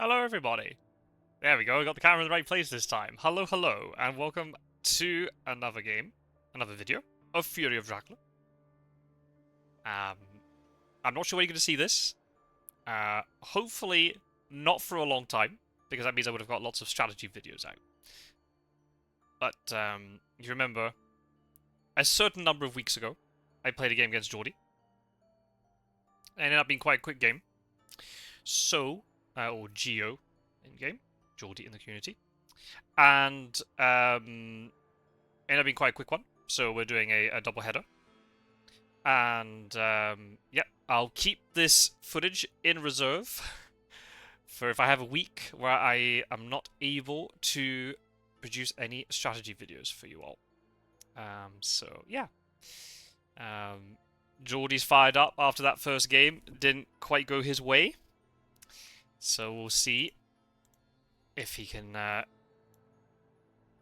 Hello, everybody. There we go. We got the camera in the right place this time. Hello, hello, and welcome to another game, another video of Fury of Dracula. I'm not sure when you're going to see this. Hopefully not for a long time, because that means I would have got lots of strategy videos out. But you remember, a certain number of weeks ago, I played a game against Geordie. It ended up being quite a quick game. So, or Geo in game, Geordie in the community, and ended up being quite a quick one. So we're doing a double header, and yeah, I'll keep this footage in reserve for if I have a week where I am not able to produce any strategy videos for you all. So yeah, Geordie's fired up after that first game. Didn't quite go his way. So we'll see if he can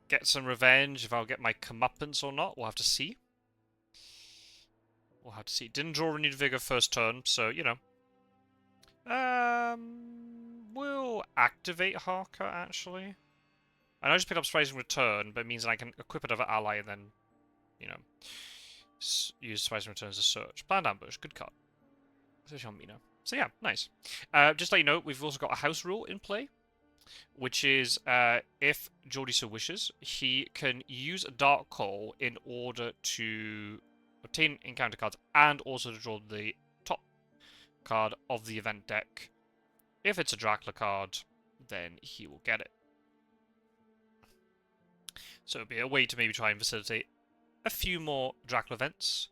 get some revenge, if I'll get my comeuppance or not. We'll have to see. We'll have to see. Didn't draw renewed vigor first turn, so, you know. We'll activate Harker, actually. I know I just picked up Surprising Return, but it means that I can equip another ally and then, you know, use Surprising Return as a search. Planned Ambush, good card. Especially on Mina. So yeah, nice. Just to let you know, we've also got a house rule in play, which is if Geordie so wishes, he can use a Dark Call in order to obtain encounter cards and also to draw the top card of the event deck. If it's a Dracula card, then he will get it. So it'll be a way to maybe try and facilitate a few more Dracula events.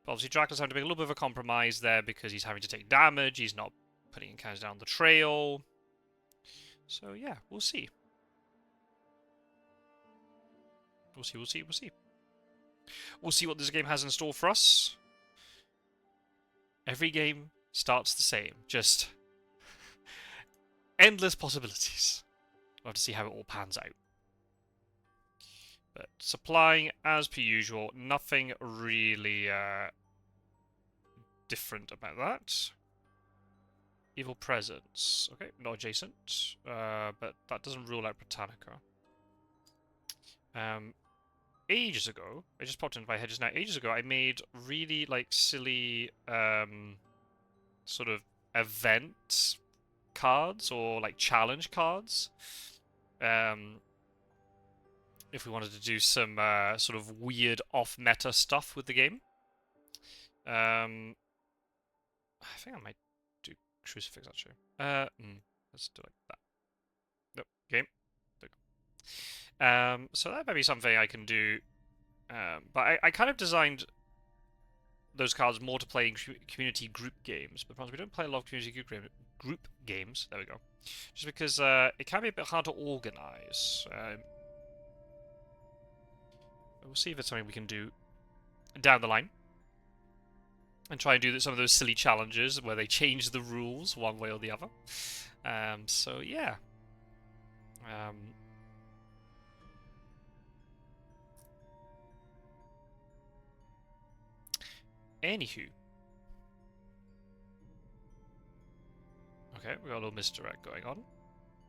But obviously Dracula's having to make a little bit of a compromise there because he's having to take damage, he's not putting encounters down the trail. So yeah, we'll see. We'll see, we'll see, we'll see. We'll see what this game has in store for us. Every game starts the same. Just endless possibilities. We'll have to see how it all pans out. But supplying as per usual. Nothing really different about that. Evil Presence. Okay, not adjacent. But that doesn't rule out Britannica. Ages ago, it just popped into my head just now. Ages ago, I made really like silly sort of event cards or like challenge cards. If we wanted to do some sort of weird off-meta stuff with the game. I think I might do Crucifix actually. Let's do it like that. Nope, game. So that might be something I can do. But I kind of designed those cards more to play in community group games. But we don't play a lot of community group games. There we go. Just because it can be a bit hard to organize. We'll see if it's something we can do down the line. And try and do some of those silly challenges where they change the rules one way or the other. So yeah. Anywho. Okay, we got a little misdirect going on.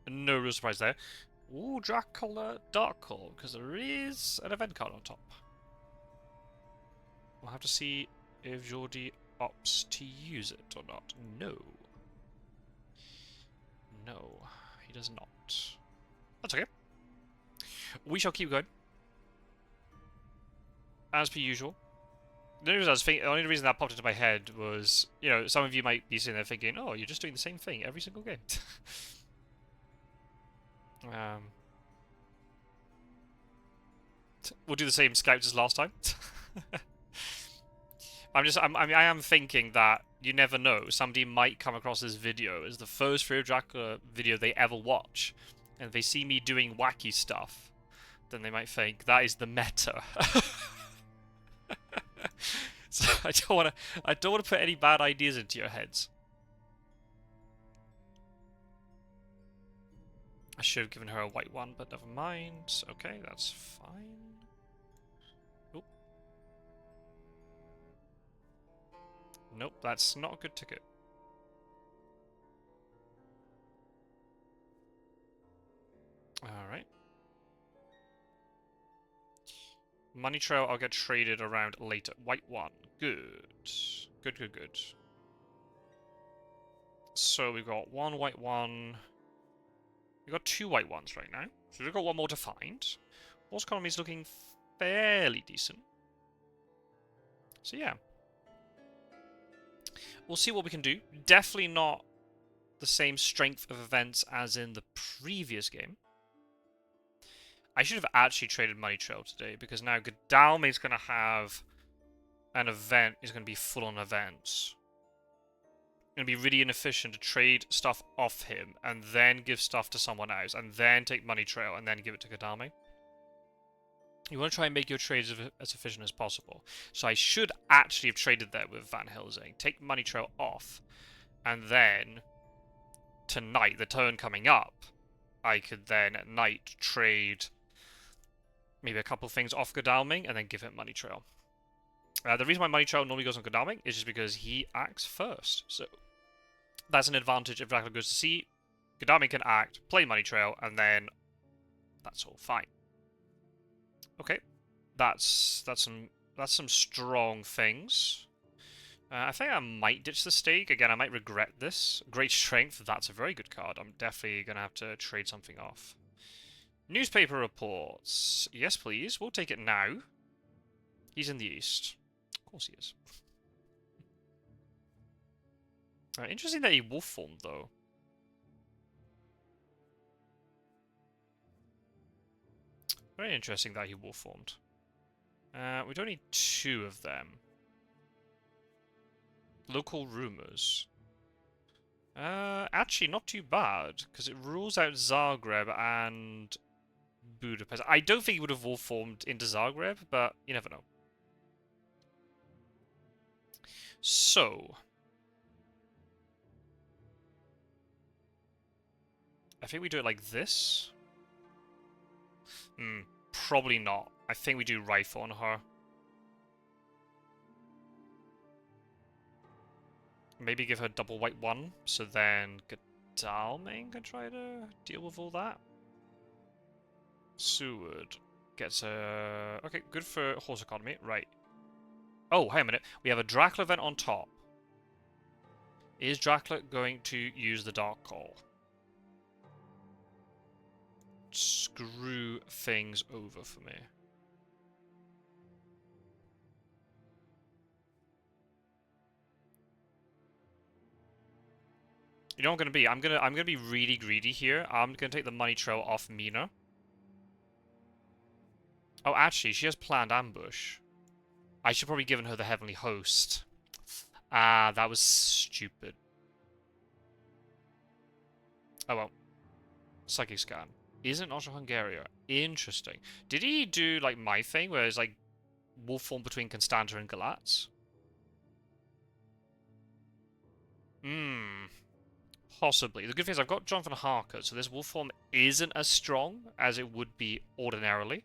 No real surprise there. Ooh, Dracula Dark Call, because there is an event card on top. We'll have to see if Geordie opts to use it or not. No. No, he does not. That's okay. We shall keep going. As per usual. The only reason that popped into my head was, you know, some of you might be sitting there thinking, oh, you're just doing the same thing every single game. We'll do the same scouts as last time. I am thinking that you never know. Somebody might come across this video as the first Fury of Dracula video they ever watch, and if they see me doing wacky stuff, then they might think that is the meta. So I don't want to put any bad ideas into your heads. I should have given her a white one, but never mind. Okay, that's fine. Oop. Nope, that's not a good ticket. Alright. Money trail I'll get traded around later. White one. Good. Good, good, good. So we've got one white one. We've got two white ones right now. So we've got one more to find. Horse economy is looking fairly decent. So yeah. We'll see what we can do. Definitely not the same strength of events as in the previous game. I should have actually traded Money Trail today, because now Godalme is going to have an event. Is going to be full on events. It's going to be really inefficient to trade stuff off him, and then give stuff to someone else, and then take Money Trail, and then give it to Godalme. You want to try and make your trades as efficient as possible. So I should actually have traded that with Van Helsing. Take Money Trail off, and then tonight, the turn coming up, I could then at night trade maybe a couple things off Godalming and then give him Money Trail. The reason why Money Trail normally goes on Godalming is just because he acts first. So that's an advantage if Dracula goes to sea. Godalming can act, play Money Trail, and then that's all fine. Okay, that's some strong things. I think I might ditch the stake. Again, I might regret this. Great Strength, that's a very good card. I'm definitely going to have to trade something off. Newspaper reports. Yes, please. We'll take it now. He's in the east. Of course he is. Interesting that he wolf formed, though. Very interesting that he wolf formed. We don't need two of them. Local rumors. Actually, not too bad, because it rules out Zagreb and Budapest. I don't think he would have wolf formed into Zagreb, but you never know. So, I think we do it like this. Probably not. I think we do rifle on her. Maybe give her double white one, so then Godalming can try to deal with all that. Seward gets a... Okay, good for horse economy. Right. Oh, hang a minute. We have a Dracula event on top. Is Dracula going to use the Dark Call? Screw things over for me. You know what I'm gonna be? I'm gonna be really greedy here. I'm gonna take the Money Trail off Mina. Oh, actually, she has planned ambush. I should probably given her the Heavenly Host. Ah, that was stupid. Oh well. Psychic Scan. Isn't Austro-Hungaria. Interesting. Did he do, like, my thing, where it's, like, wolf form between Constanta and Galatz? Possibly. The good thing is I've got Jonathan Harker, so this wolf form isn't as strong as it would be ordinarily.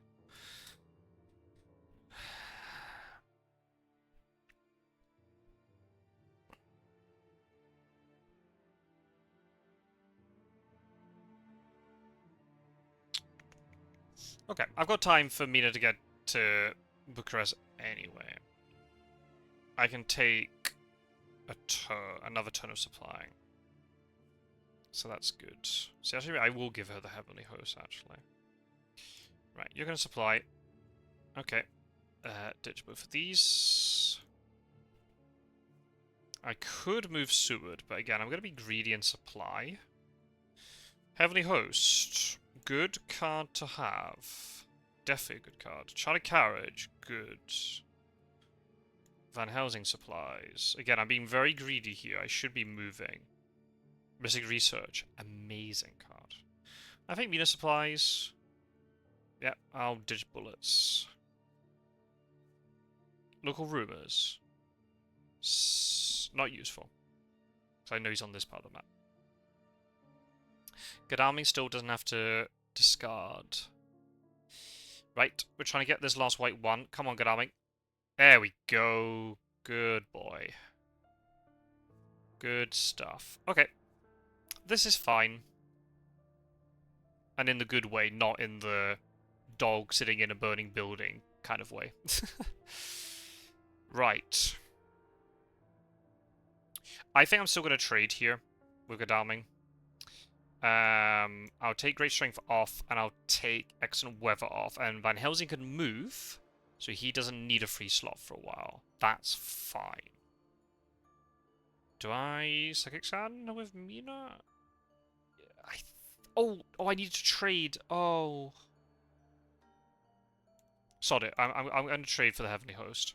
Okay, I've got time for Mina to get to Bucharest anyway. I can take another turn of supplying. So that's good. See, actually, I will give her the Heavenly Host, actually. Right, you're going to supply. Okay. Ditch both of these. I could move Seward, but again, I'm going to be greedy in supply. Heavenly Host. Good card to have. Definitely a good card. Charlie Carriage. Good. Van Helsing supplies. Again, I'm being very greedy here. I should be moving. Mystic Research. Amazing card. I think Mina supplies. Yep, I'll ditch bullets. Local rumors. Not useful. So I know he's on this part of the map. Godalming still doesn't have to discard. Right, we're trying to get this last white one. Come on, Godalming. There we go. Good boy. Good stuff. Okay. This is fine. And in the good way, not in the dog sitting in a burning building kind of way. Right. I think I'm still going to trade here with Godalming. I'll take Great Strength off, and I'll take Excellent Weather off. And Van Helsing can move, so he doesn't need a free slot for a while. That's fine. Do I Psychic Sand with Mina? Oh, I need to trade. Oh. Sod it. I'm going to trade for the Heavenly Host.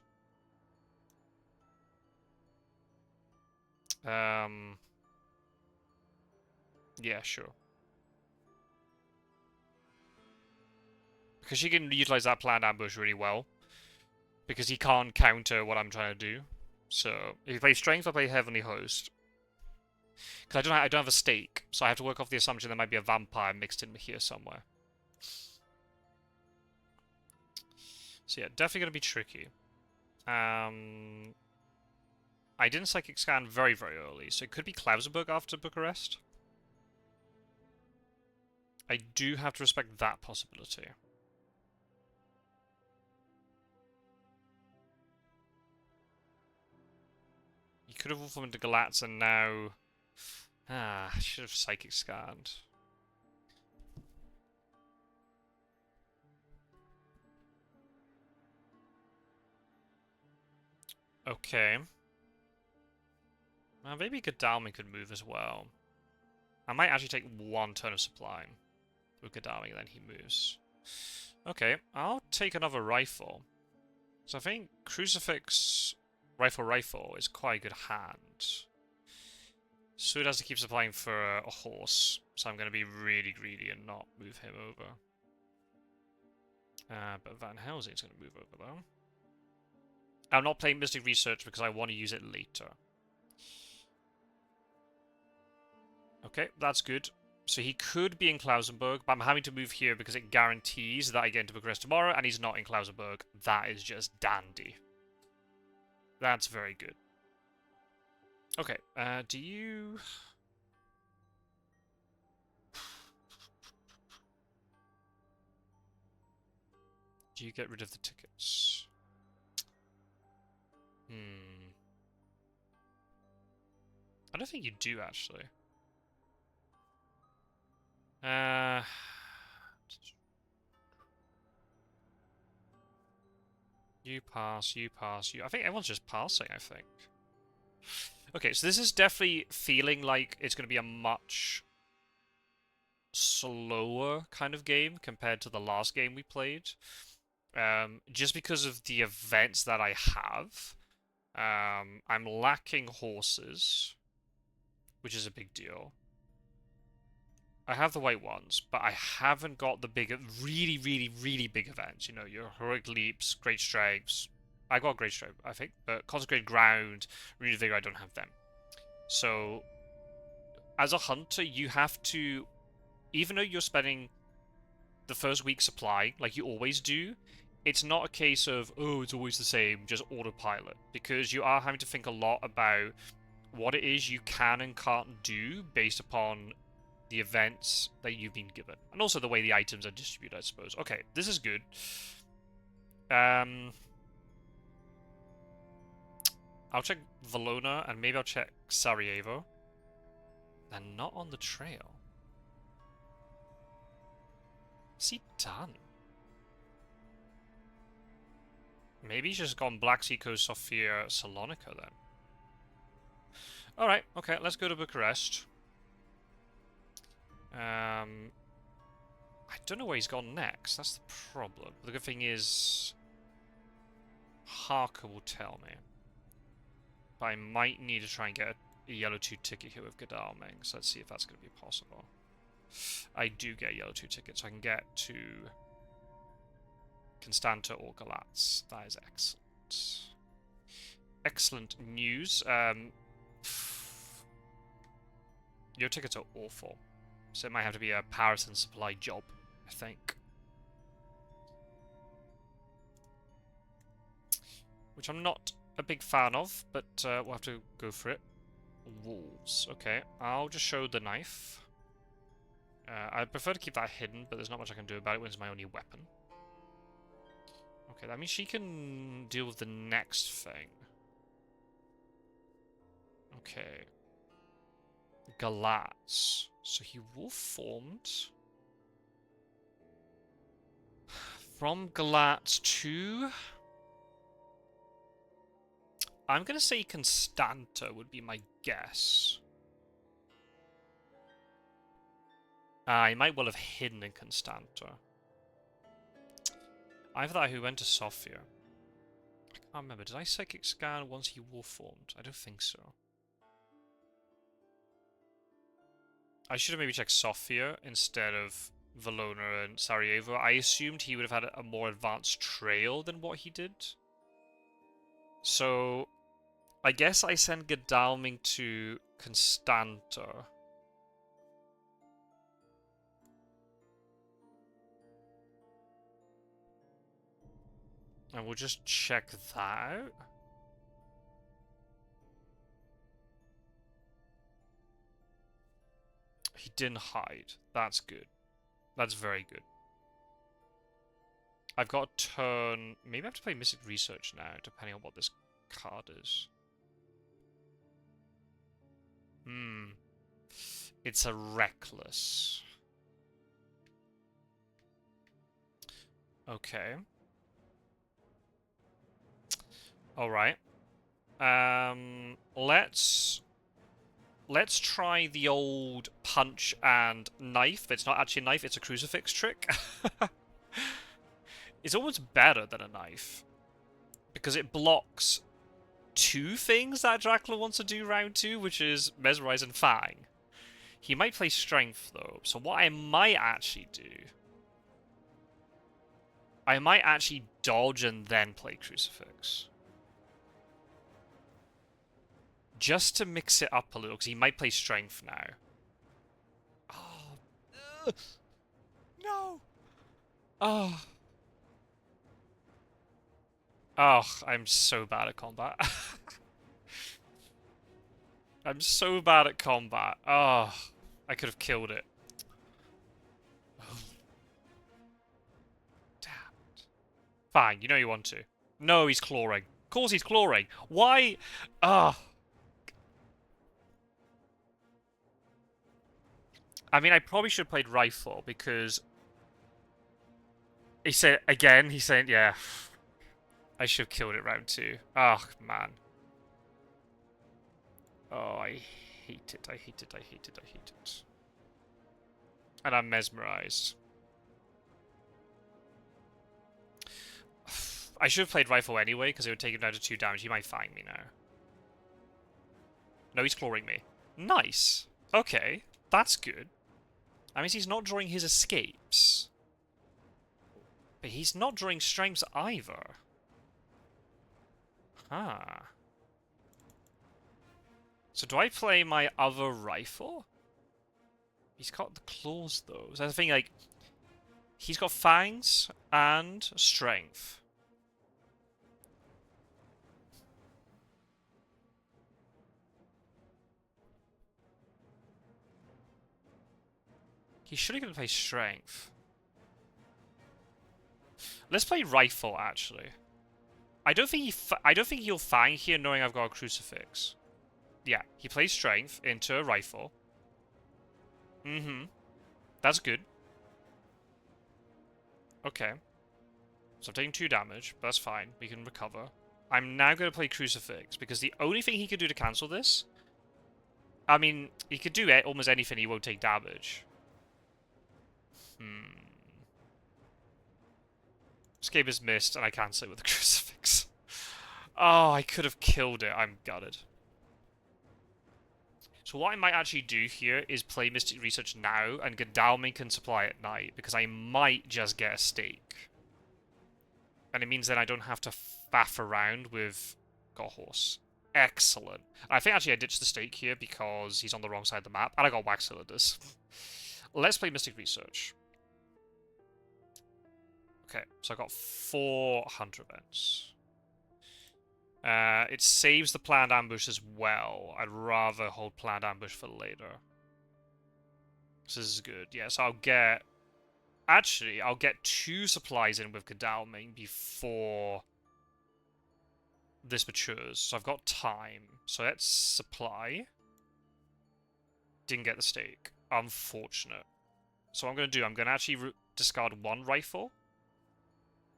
Yeah, sure. Because she can utilize that planned ambush really well. Because he can't counter what I'm trying to do. So, if he plays Strength, I play Heavenly Host. Because I don't have a stake, so I have to work off the assumption there might be a vampire mixed in here somewhere. So yeah, definitely going to be tricky. I didn't Psychic Scan very, very early, so it could be Klausenberg after Bucharest. I do have to respect that possibility. You could have wolfed him into Galatz and now... I should have Psychic Scanned. Okay. Maybe Godalming could move as well. I might actually take one turn of supply with Godalming and then he moves. Okay, I'll take another rifle. So I think Crucifix Rifle is quite a good hand. Sud has to keep supplying for a horse, so I'm going to be really greedy and not move him over. But Van Helsing's going to move over though. I'm not playing Mystic Research because I want to use it later. Okay, that's good. So he could be in Klausenberg, but I'm having to move here because it guarantees that I get into Bucharest tomorrow, and he's not in Klausenberg. That is just dandy. That's very good. Okay, do you... Do you get rid of the tickets? I don't think you do, actually. You pass, you pass, you... I think everyone's just passing, I think. Okay, so this is definitely feeling like it's going to be a much slower kind of game compared to the last game we played. Just because of the events that I have. I'm lacking horses, which is a big deal. I have the white ones, but I haven't got the big, really, really, really big events. You know, your heroic leaps, great strikes. I got great strike, I think, but consecrated ground, renewed vigor, I don't have them. So, as a hunter, you have to, even though you're spending the first week's supply, like you always do, it's not a case of, oh, it's always the same, just autopilot. Because you are having to think a lot about what it is you can and can't do based upon the events that you've been given. And also the way the items are distributed, I suppose. Okay, this is good. I'll check Valona, and maybe I'll check Sarajevo. They're not on the trail. What's he done? Maybe he's just gone Black Sea Coast, Sofia, Salonika then. Alright, okay, let's go to Bucharest. I don't know where he's gone next, that's the problem. But the good thing is... Harker will tell me. But I might need to try and get a yellow 2 ticket here with Godalming, so let's see if that's going to be possible. I do get a yellow 2 ticket, so I can get to Constanta or Galatz. That is excellent. Excellent news. Your tickets are awful. So it might have to be a Paris and supply job, I think. Which I'm not a big fan of, but we'll have to go for it. Wolves. Okay, I'll just show the knife. I prefer to keep that hidden, but there's not much I can do about it when it's my only weapon. Okay, that means she can deal with the next thing. Okay. Galatz. So he wolf formed. From Galatz to... I'm gonna say Constanta would be my guess. He might well have hidden in Constanta. Either that or he went to Sofia. I can't remember. Did I psychic scan once he wolf formed? I don't think so. I should have maybe checked Sofia instead of Valona and Sarajevo. I assumed he would have had a more advanced trail than what he did. So, I guess I send Godalming to Constanta. And we'll just check that out. He didn't hide. That's good. That's very good. I've got to turn... Maybe I have to play Mystic Research now, depending on what this card is. It's a Reckless. Okay. Alright. Let's try the old punch and knife, but it's not actually a knife, it's a crucifix trick. It's almost better than a knife, because it blocks two things that Dracula wants to do round 2, which is Mesmerize and Fang. He might play Strength, though, so what I might actually do... I might actually dodge and then play Crucifix. Just to mix it up a little, because he might play Strength now. Oh. No! Oh. Oh, I'm so bad at combat. I'm so bad at combat. Oh, I could have killed it. Oh. Damn it. Fine, you know you want to. No, he's clawing. Of course he's clawing. Why? Ah. I mean, I probably should have played Rifle, because... He said, again, he's saying, yeah... I should have killed it round 2. Oh, man. Oh, I hate it, I hate it, I hate it, I hate it. And I'm mesmerized. I should have played Rifle anyway, because it would take him down to 2 damage. He might find me now. No, he's clawing me. Nice. Okay, that's good. That means he's not drawing his escapes. But he's not drawing strengths either. Huh. So do I play my other rifle? He's got the claws though. So I think like he's got fangs and strength. He should have gonna play strength. Let's play rifle actually. I don't think he'll fang here knowing I've got a crucifix. Yeah, he plays strength into a rifle. That's good. Okay. So I'm taking 2 damage, but that's fine. We can recover. I'm now going to play Crucifix, because the only thing he could do to cancel this... I mean, he could do almost anything, he won't take damage. Escape is missed, and I cancel it with the Crucifix. Oh, I could have killed it. I'm gutted. So what I might actually do here is play Mystic Research now, and Godalming can supply at night, because I might just get a stake. And it means that I don't have to faff around with Got Horse. Excellent. I think actually I ditched the stake here because he's on the wrong side of the map, and I got Wax Cylinders. Let's play Mystic Research. Okay, so I got 4 Hunter Events. It saves the planned ambush as well. I'd rather hold planned ambush for later. This is good. Yes, I'll get... Actually, I'll get 2 supplies in with Godalming before this matures. So I've got time. So let's supply. Didn't get the stake. Unfortunate. So what I'm going to do, I'm going to actually discard 1 rifle.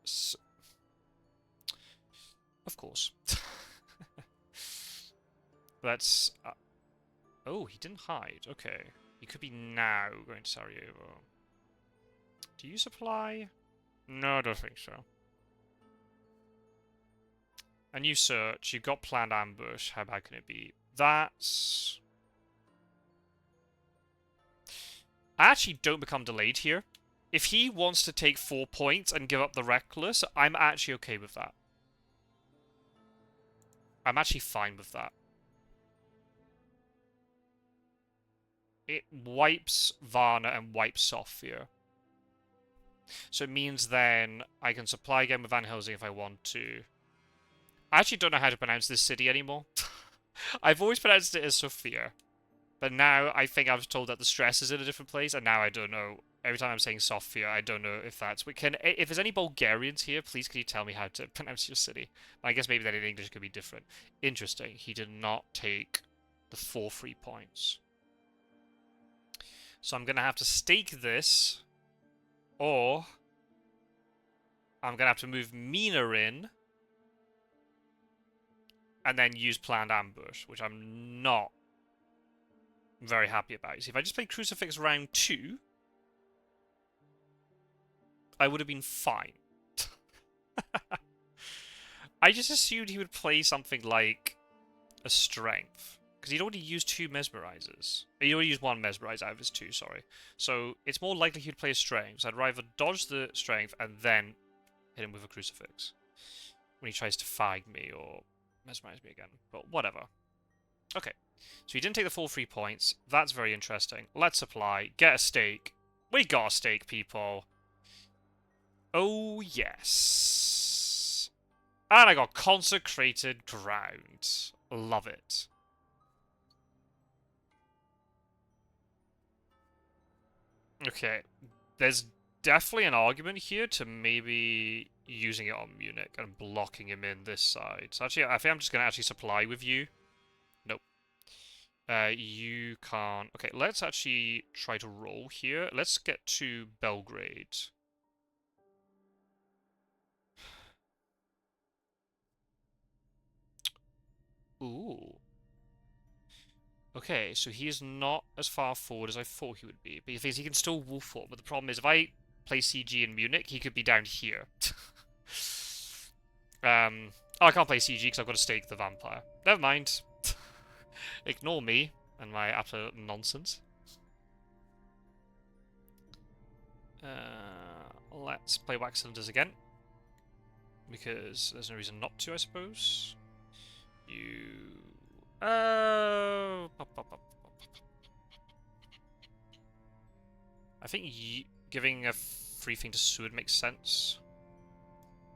So, of course. Let's... oh, he didn't hide. Okay. He could be now going to Sarajevo. Do you supply? No, I don't think so. And you search. You've got planned ambush. How bad can it be? That's... I actually don't become delayed here. If he wants to take 4 points and give up the Reckless, I'm actually okay with that. I'm actually fine with that. It wipes Varna and wipes Sofia. So it means then I can supply again with Van Helsing if I want to. I actually don't know how to pronounce this city anymore. I've always pronounced it as Sofia. But now I think I was told that the stress is in a different place, and now I don't know. Every time I'm saying Sofia, I don't know if that's... If there's any Bulgarians here, please can you tell me how to pronounce your city? I guess maybe that in English could be different. Interesting. He did not take the 4 free points. So I'm going to have to stake this, or I'm going to have to move Mina in, and then use planned ambush, which I'm not very happy about. See, if I just played Crucifix round 2, I would have been fine. I just assumed he would play something like a Strength. Because he'd already used 2 Mesmerizers. He'd already used 1 Mesmerizer out of his 2, sorry. So it's more likely he'd play a Strength. So I'd rather dodge the Strength and then hit him with a Crucifix. When he tries to fag me or Mesmerize me again. But whatever. Okay. So he didn't take the full 3 points. That's very interesting. Let's apply. Get a stake. We got a stake, people. Oh, yes. And I got Consecrated Ground. Love it. Okay. There's definitely an argument here to maybe using it on Munich and blocking him in this side. So actually, I think I'm just going to actually supply with you. Nope. You can't... Okay, let's actually try to roll here. Let's get to Belgrade. Ooh. Okay, so he is not as far forward as I thought he would be. But he can still wolf forward. But the problem is, if I play CG in Munich, he could be down here. Oh, I can't play CG because I've got to stake the vampire. Never mind. Ignore me and my absolute nonsense. Let's play Wax Cylinders again. Because there's no reason not to, I suppose. You... I think giving a free thing to Sword makes sense.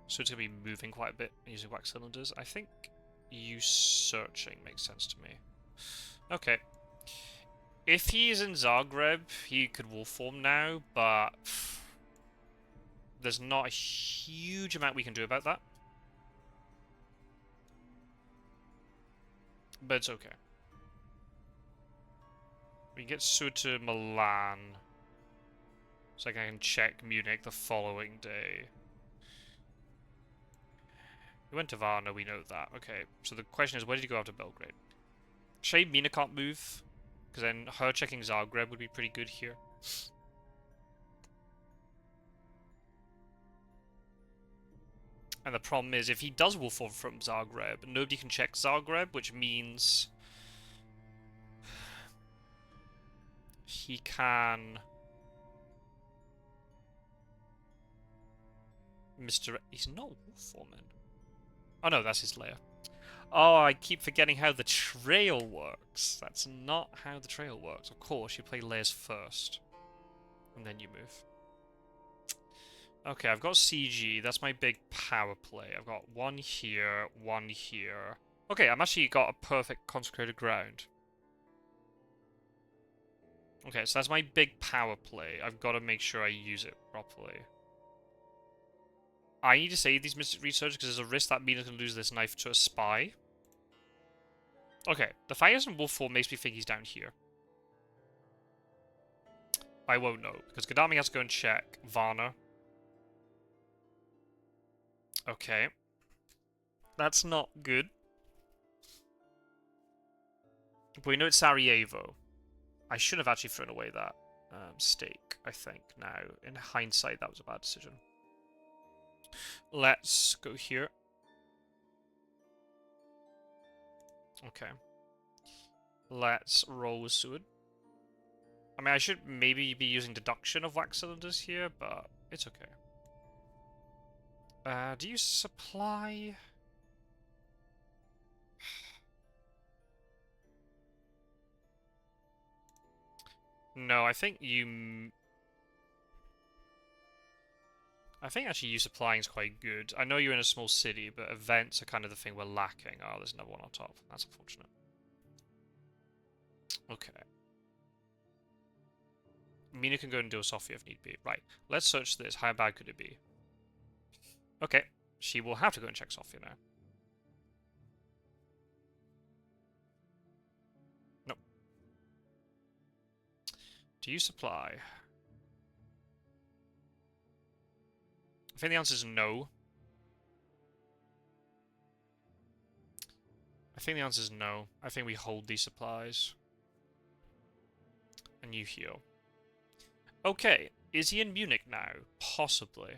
Sword's going to be moving quite a bit using Wax Cylinders. I think you searching makes sense to me. Okay. If he's in Zagreb, he could wolf form now, but there's not a huge amount we can do about that. But it's okay. We can get Sword to Milan. So I can check Munich the following day. We went to Varna, we know that. Okay, so the question is, where did you go after Belgrade? Shame Mina can't move, because then her checking Zagreb would be pretty good here. And the problem is, if he does wolf form from Zagreb, nobody can check Zagreb, which means he can... He's not wolf forming. Oh no, that's his lair. Oh, I keep forgetting how the trail works. That's not how the trail works. Of course, you play layers first. And then you move. Okay, I've got CG. That's my big power play. I've got 1 here, 1 here. Okay, I'm actually got a perfect consecrated ground. Okay, so that's my big power play. I've got to make sure I use it properly. I need to save these mystic researchers because there's a risk that Mina's going to lose this knife to a spy. Okay, the fires in wolf form makes me think he's down here. I won't know, because Gadami has to go and check Varna. Okay. That's not good. But we know it's Sarajevo. I should have actually thrown away that stake, I think, now. In hindsight, that was a bad decision. Let's go here. Okay. Let's roll with Seward. I mean, I should maybe be using deduction of wax cylinders here, but it's okay. Do you supply... No, I think you... I think actually you supplying is quite good. I know you're in a small city, but events are kind of the thing we're lacking. Oh, there's another one on top. That's unfortunate. Okay. Mina can go and deal with Sophia if need be. Right, let's search this. How bad could it be? Okay, she will have to go and check Sophia now. Nope. Do you supply? I think the answer is no. I think the answer is no. I think we hold these supplies. And you heal. Okay, is he in Munich now? Possibly.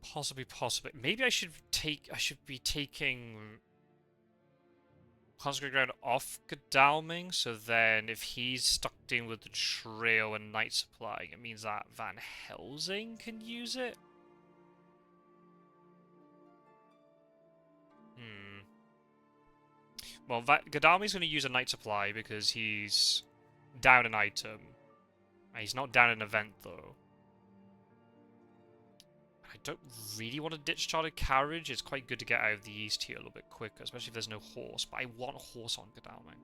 Possibly. Maybe I should be taking Consecrated Ground off Godalming, so then if he's stuck in with the Trail and Night Supply, it means that Van Helsing can use it? Well, Godalming's going to use a Night Supply because he's down an item. He's not down an event, though. I don't really want to ditch Chartered Carriage. It's quite good to get out of the east here a little bit quicker, especially if there's no horse. But I want a horse on Godalming.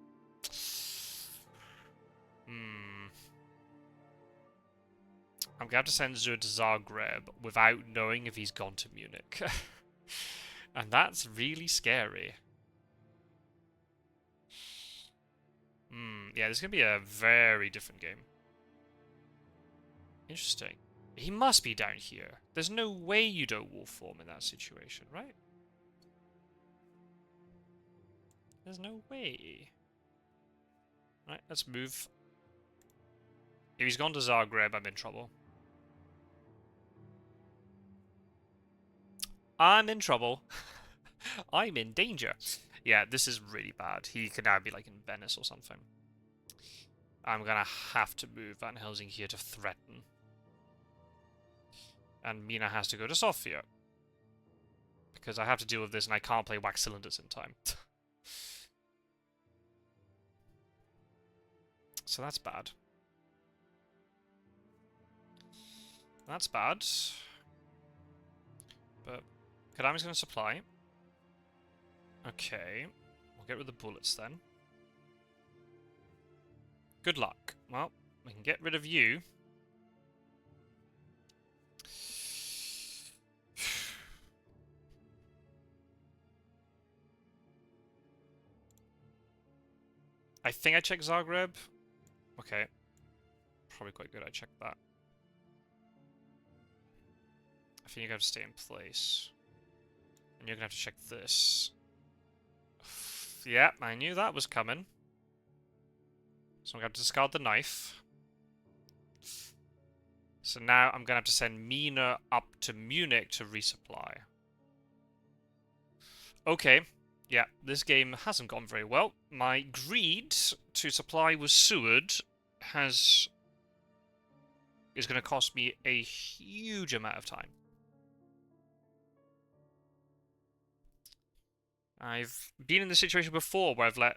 I'm going to have to send Zur to Zagreb without knowing if he's gone to Munich. And that's really scary. Yeah, this is going to be a very different game. Interesting. He must be down here. There's no way you don't wolf form in that situation, right? There's no way. Right, let's move. If he's gone to Zagreb, I'm in trouble. I'm in trouble. I'm in danger. Yeah, this is really bad. He could now be like in Venice or something. I'm gonna have to move Van Helsing here to threaten. And Mina has to go to Sofia. Because I have to deal with this and I can't play wax cylinders in time. So that's bad. That's bad. But Kadami's going to supply. Okay. We'll get rid of the bullets then. Good luck. Well, we can get rid of you. I think I checked Zagreb. Okay. Probably quite good I checked that. I think you're going to have to stay in place. And you're going to have to check this. Yeah, I knew that was coming. So I'm going to have to discard the knife. So now I'm going to have to send Mina up to Munich to resupply. Okay. Yeah, this game hasn't gone very well. My greed to supply with Seward is going to cost me a huge amount of time. I've been in this situation before where I've let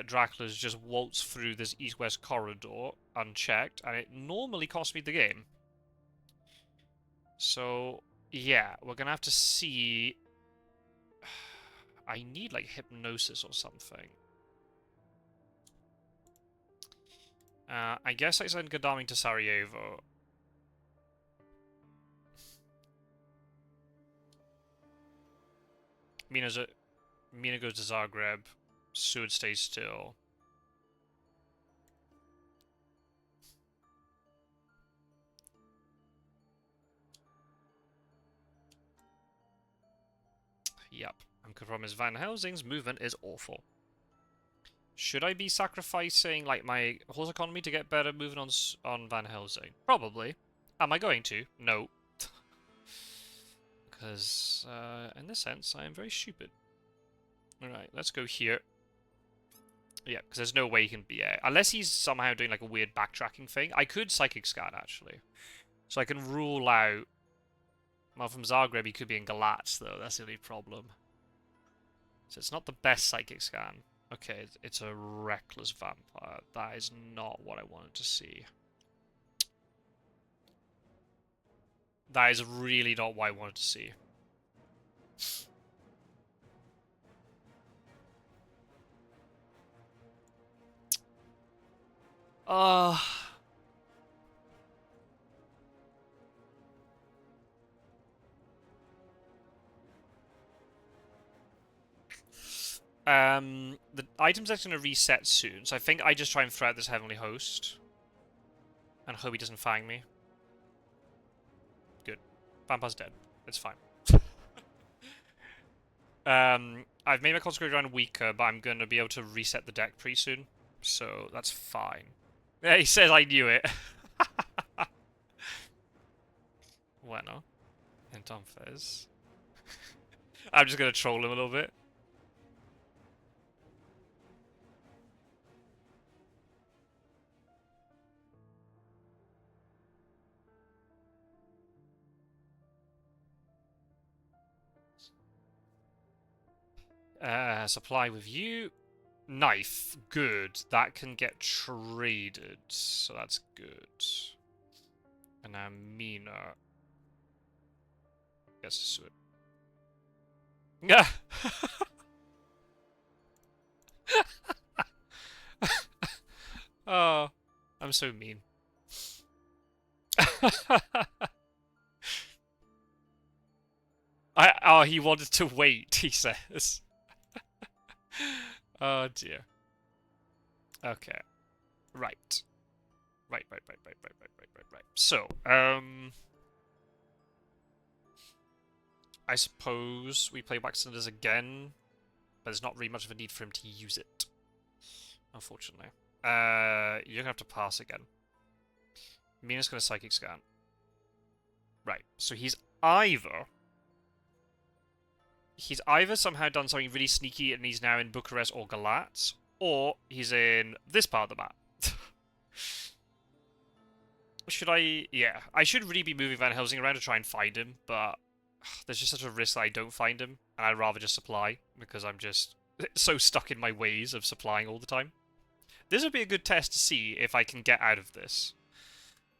Dracula's just waltz through this east-west corridor unchecked, and it normally costs me the game. So, yeah, we're going to have to see... I need, like, hypnosis or something. I guess I send Gadami to Sarajevo. Mina goes to Zagreb. Suud stays still. Yep. I'm convinced Van Helsing's movement is awful. Should I be sacrificing, like, my horse economy to get better moving on Van Helsing? Probably. Am I going to? No. Because, in this sense, I am very stupid. Alright, let's go here. Yeah, because there's no way he can be... unless he's somehow doing, like, a weird backtracking thing. I could Psychic Scan, actually. So I can rule out... Well, from Zagreb, he could be in Galatz, though. That's the only problem. So it's not the best Psychic Scan. Okay, it's a Reckless Vampire. That is not what I wanted to see. That is really not what I wanted to see. The item's actually going to reset soon, so I think I just try and threat this Heavenly Host. And hope he doesn't fang me. Good. Vampire's dead. It's fine. I've made my Consecrated Round weaker, but I'm going to be able to reset the deck pretty soon. So, that's fine. Yeah, he says I knew it. Bueno. Entonces. I'm just going to troll him a little bit. Supply with you. Knife. Good. That can get traded. So that's good. And now Mina. Gets to it. Yeah. Oh, I'm so mean. Oh, he wanted to wait, he says. Oh dear. Okay. Right. Right. So, I suppose we play Wax Cylinders again, but there's not really much of a need for him to use it. Unfortunately. You're gonna have to pass again. Mina's gonna Psychic Scan. Right, so he's either somehow done something really sneaky and he's now in Bucharest or Galatz, or he's in this part of the map. Should I... Yeah, I should really be moving Van Helsing around to try and find him, but there's just such a risk that I don't find him, and I'd rather just supply, because I'm just so stuck in my ways of supplying all the time. This would be a good test to see if I can get out of this.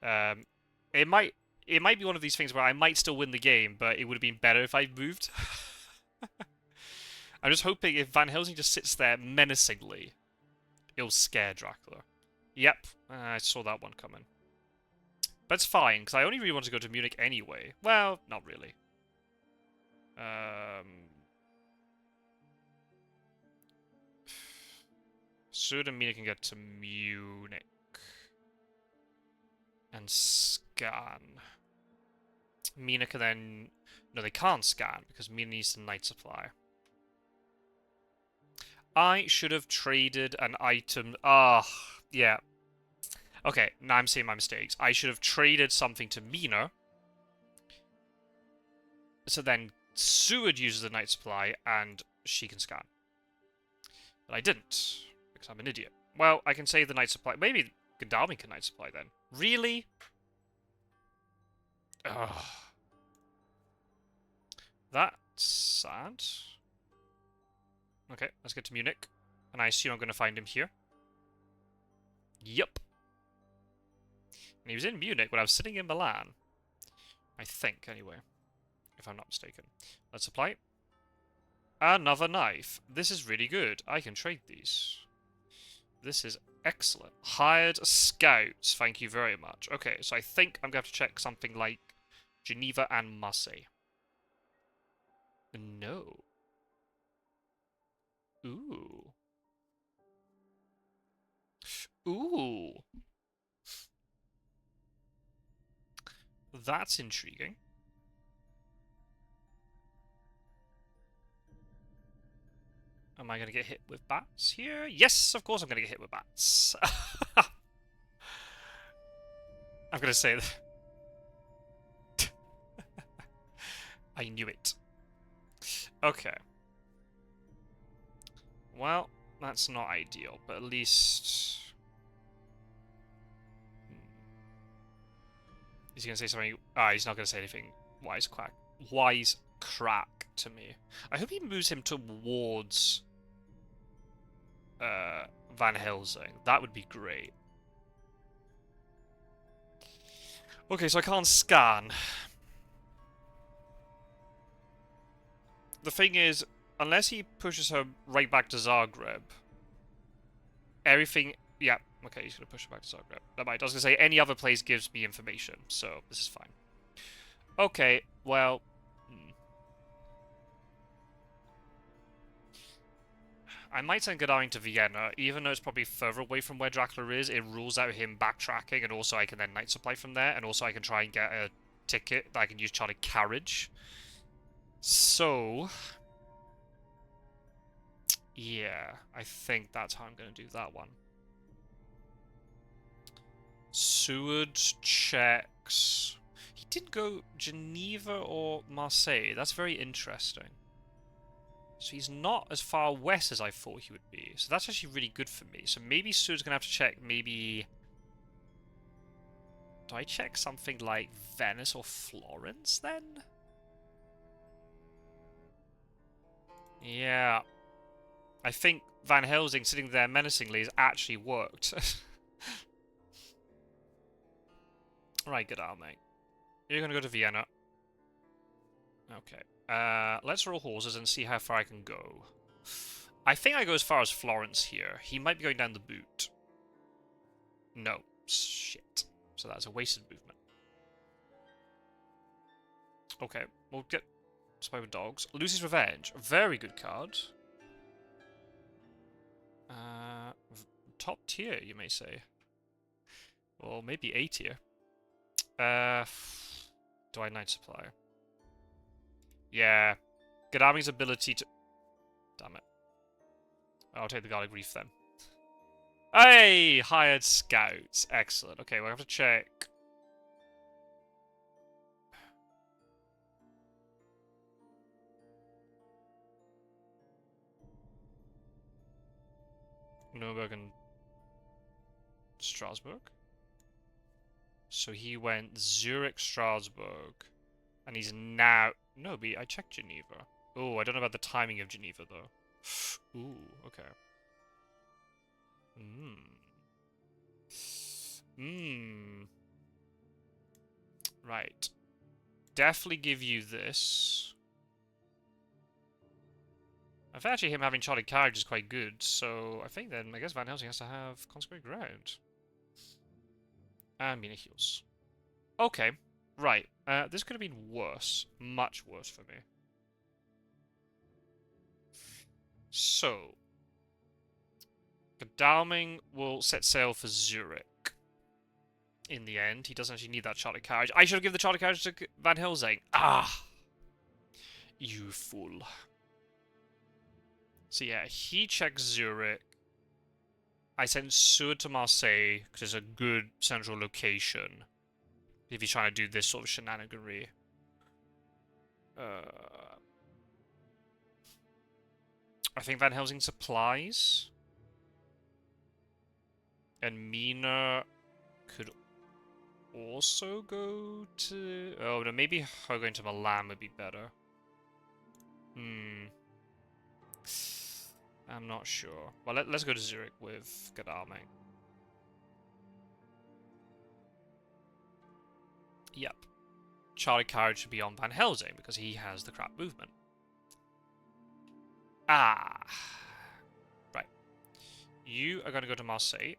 It might be one of these things where I might still win the game, but it would have been better if I moved. I'm just hoping if Van Helsing just sits there menacingly, it'll scare Dracula. Yep, I saw that one coming. But it's fine, because I only really want to go to Munich anyway. Well, not really. Suud and Mina can get to Munich. And scan. Mina can then... No, they can't scan, because Mina needs the night supply. I should have traded an item... yeah. Okay, now I'm seeing my mistakes. I should have traded something to Mina. So then Suud uses the night supply, and she can scan. But I didn't, because I'm an idiot. Well, I can save the night supply. Maybe Gadami can night supply then. Really? Ugh. That's sad. Okay, let's get to Munich. And I assume I'm going to find him here. Yup. And he was in Munich when I was sitting in Milan. I think, anyway. If I'm not mistaken. Let's apply. Another knife. This is really good. I can trade these. This is excellent. Hired scouts. Thank you very much. Okay, so I think I'm going to have to check something like Geneva and Marseille. No. Ooh. Ooh. That's intriguing. Am I going to get hit with bats here? Yes, of course I'm going to get hit with bats. I'm going to say that. I knew it. Okay. Well, that's not ideal, but at least... Is he going to say something? Ah, he's not going to say anything wise crack to me. I hope he moves him towards Van Helsing. That would be great. Okay, so I can't scan. The thing is, unless he pushes her right back to Zagreb, everything... Yeah, okay, he's going to push her back to Zagreb. Never mind, I was going to say any other place gives me information, so this is fine. Okay, well... I might send Gadarin to Vienna, even though it's probably further away from where Dracula is. It rules out him backtracking, and also I can then night supply from there, and also I can try and get a ticket that I can use chartered carriage. So... yeah, I think that's how I'm going to do that one. Seward checks... He didn't go Geneva or Marseille. That's very interesting. So he's not as far west as I thought he would be. So that's actually really good for me. So maybe Seward's going to have to check maybe... Do I check something like Venice or Florence then? Yeah. I think Van Helsing sitting there menacingly has actually worked. Right, good on, mate. You're going to go to Vienna. Okay. Let's roll horses and see how far I can go. I think I go as far as Florence here. He might be going down the boot. No. Shit. So that's a wasted movement. Okay, we'll get Spy with Dogs. Lucy's Revenge. Very good card. Top tier, you may say. Or maybe A tier. Do I Night Supply? Yeah. Gadami's ability to... Damn it. I'll take the Garlic Reef then. Hey! Hired scouts. Excellent. Okay, we'll have to check. Nuremberg and Strasbourg. So he went Zurich, Strasbourg. And he's now... No, but I checked Geneva. Oh, I don't know about the timing of Geneva, though. Ooh, okay. Right. Definitely give you this. In fact, actually, him having chartered carriage is quite good, so I think then, I guess Van Helsing has to have consecrated ground. And Munich heals. Okay, right. This could have been worse. Much worse for me. So, Godalming will set sail for Zurich. In the end, he doesn't actually need that chartered carriage. I should have given the chartered carriage to Van Helsing. Ah! You fool. So yeah, he checks Zurich. I sent Seward to Marseille, because it's a good central location. If you're trying to do this sort of shenaniganry. I think Van Helsing supplies. And Mina could also go to... Oh, no, maybe her going to Milan would be better. I'm not sure. Well, let's go to Zurich with Godalming. Yep. Charlie Carriage should be on Van Helsing because he has the crap movement. Ah. Right. You are going to go to Marseille.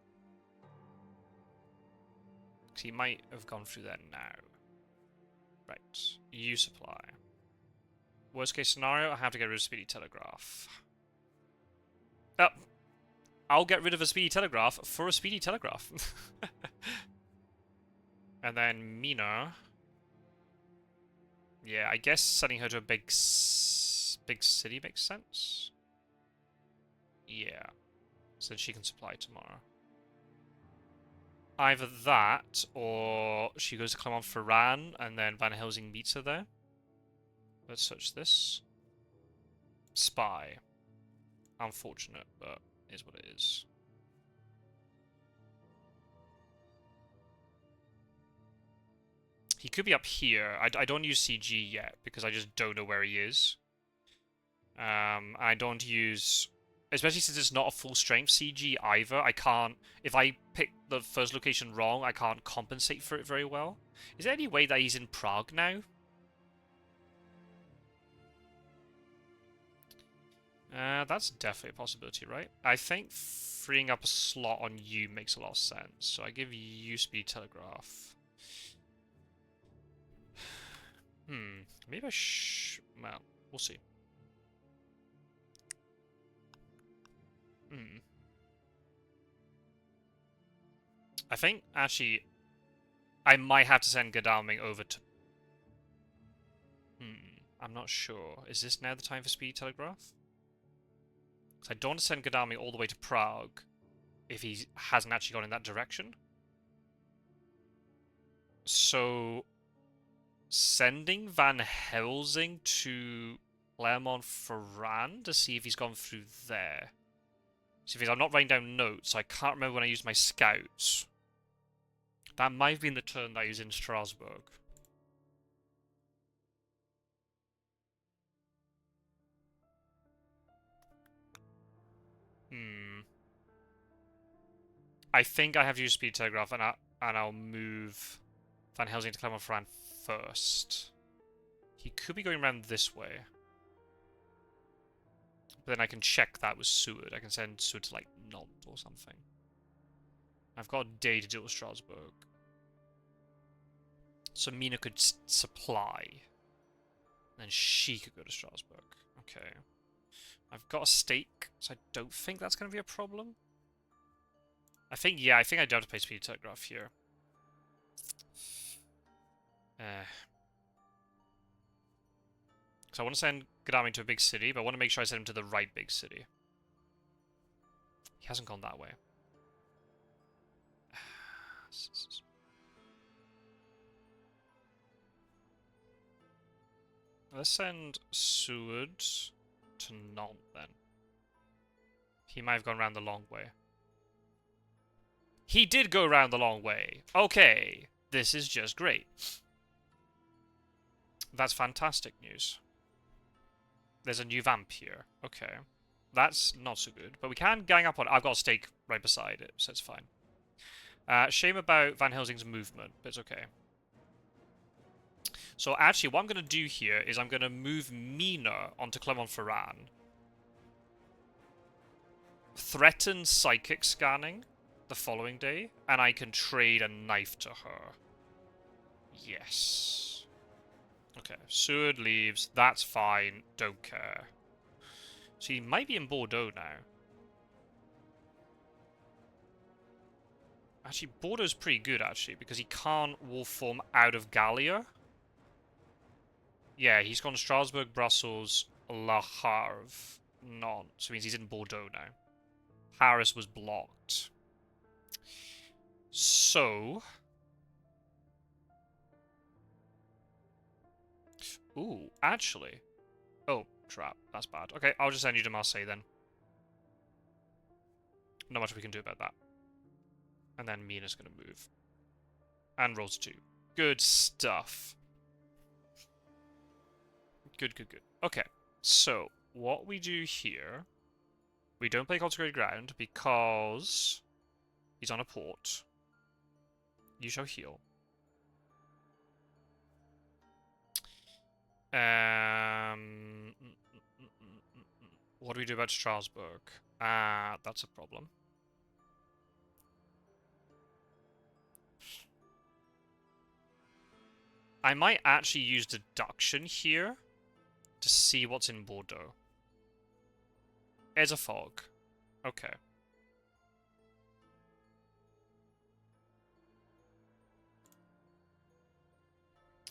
Because he might have gone through there now. Right. You supply. Worst case scenario, I have to get rid of Speedy Telegraph. Oh. I'll get rid of a Speedy Telegraph for a Speedy Telegraph. And then Mina. Yeah, I guess sending her to a big city makes sense. Yeah. So she can supply tomorrow. Either that, or she goes to Clermont-Ferrand, and then Van Helsing meets her there. Let's search this. Spy. Unfortunate, but is what it is. He could be up here. I don't use CG yet, because I just don't know where he is. I don't use... Especially since it's not a full strength CG either, I can't... If I pick the first location wrong, I can't compensate for it very well. Is there any way that he's in Prague now? That's definitely a possibility, right? I think freeing up a slot on you makes a lot of sense. So I give you Speed Telegraph. Maybe I well, we'll see. I think, actually, I might have to send Godalming over to... I'm not sure. Is this now the time for Speed Telegraph? I don't want to send Godalming all the way to Prague if he hasn't actually gone in that direction. So, sending Van Helsing to Clermont-Ferrand to see if he's gone through there. See, I'm not writing down notes, so I can't remember when I used my scouts. That might have been the turn that I used in Strasbourg. I think I have to use Speed Telegraph, and I'll move Van Helsing to Clermont-Ferrand first. He could be going around this way. But then I can check that with Seward. I can send Seward to, like, Nantes or something. I've got a day to deal with Strasbourg. So Mina could supply. And then she could go to Strasbourg. Okay. I've got a stake, so I don't think that's going to be a problem. I think I do have to play Speed Telegraph here. So I want to send Godalming to a big city, but I want to make sure I send him to the right big city. He hasn't gone that way. Let's send Seward to Nantes then. He might have gone around the long way. He did go around the long way. Okay, this is just great. That's fantastic news. There's a new vamp here. Okay. That's not so good. But we can gang up on it. I've got a stake right beside it, so it's fine. Shame about Van Helsing's movement, but it's okay. So actually, what I'm going to do here is I'm going to move Mina onto Clermont-Ferrand. Threaten psychic scanning the following day, and I can trade a knife to her. Yes. Okay, Seward leaves. That's fine. Don't care. So he might be in Bordeaux now. Actually, Bordeaux's pretty good, actually, because he can't wolf form out of Gallia. Yeah, he's gone Strasbourg, Brussels, Le Havre, Nantes. So it means he's in Bordeaux now. Paris was blocked. So... Ooh, actually... Oh, crap. That's bad. Okay, I'll just send you to Marseille then. Not much we can do about that. And then Mina's going to move. And rolls 2. Good stuff. Good, good, good. Okay, so what we do here... We don't play Consecrated Ground because he's on a port. You shall heal. What do we do about Strasbourg? Ah, that's a problem. I might actually use deduction here to see what's in Bordeaux. There's a fog. Okay.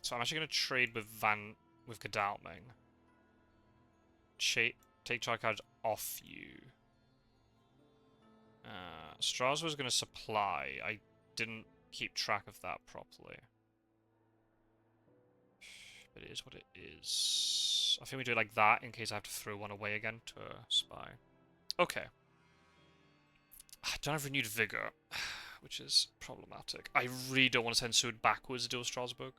So I'm actually going to trade with Godalming. Take charge off you. Strasbourg's going to supply. I didn't keep track of that properly. But it is what it is. I think we do it like that in case I have to throw one away again to spy. Okay. I don't have renewed vigor, which is problematic. I really don't want to send Sud backwards to deal with Strasbourg.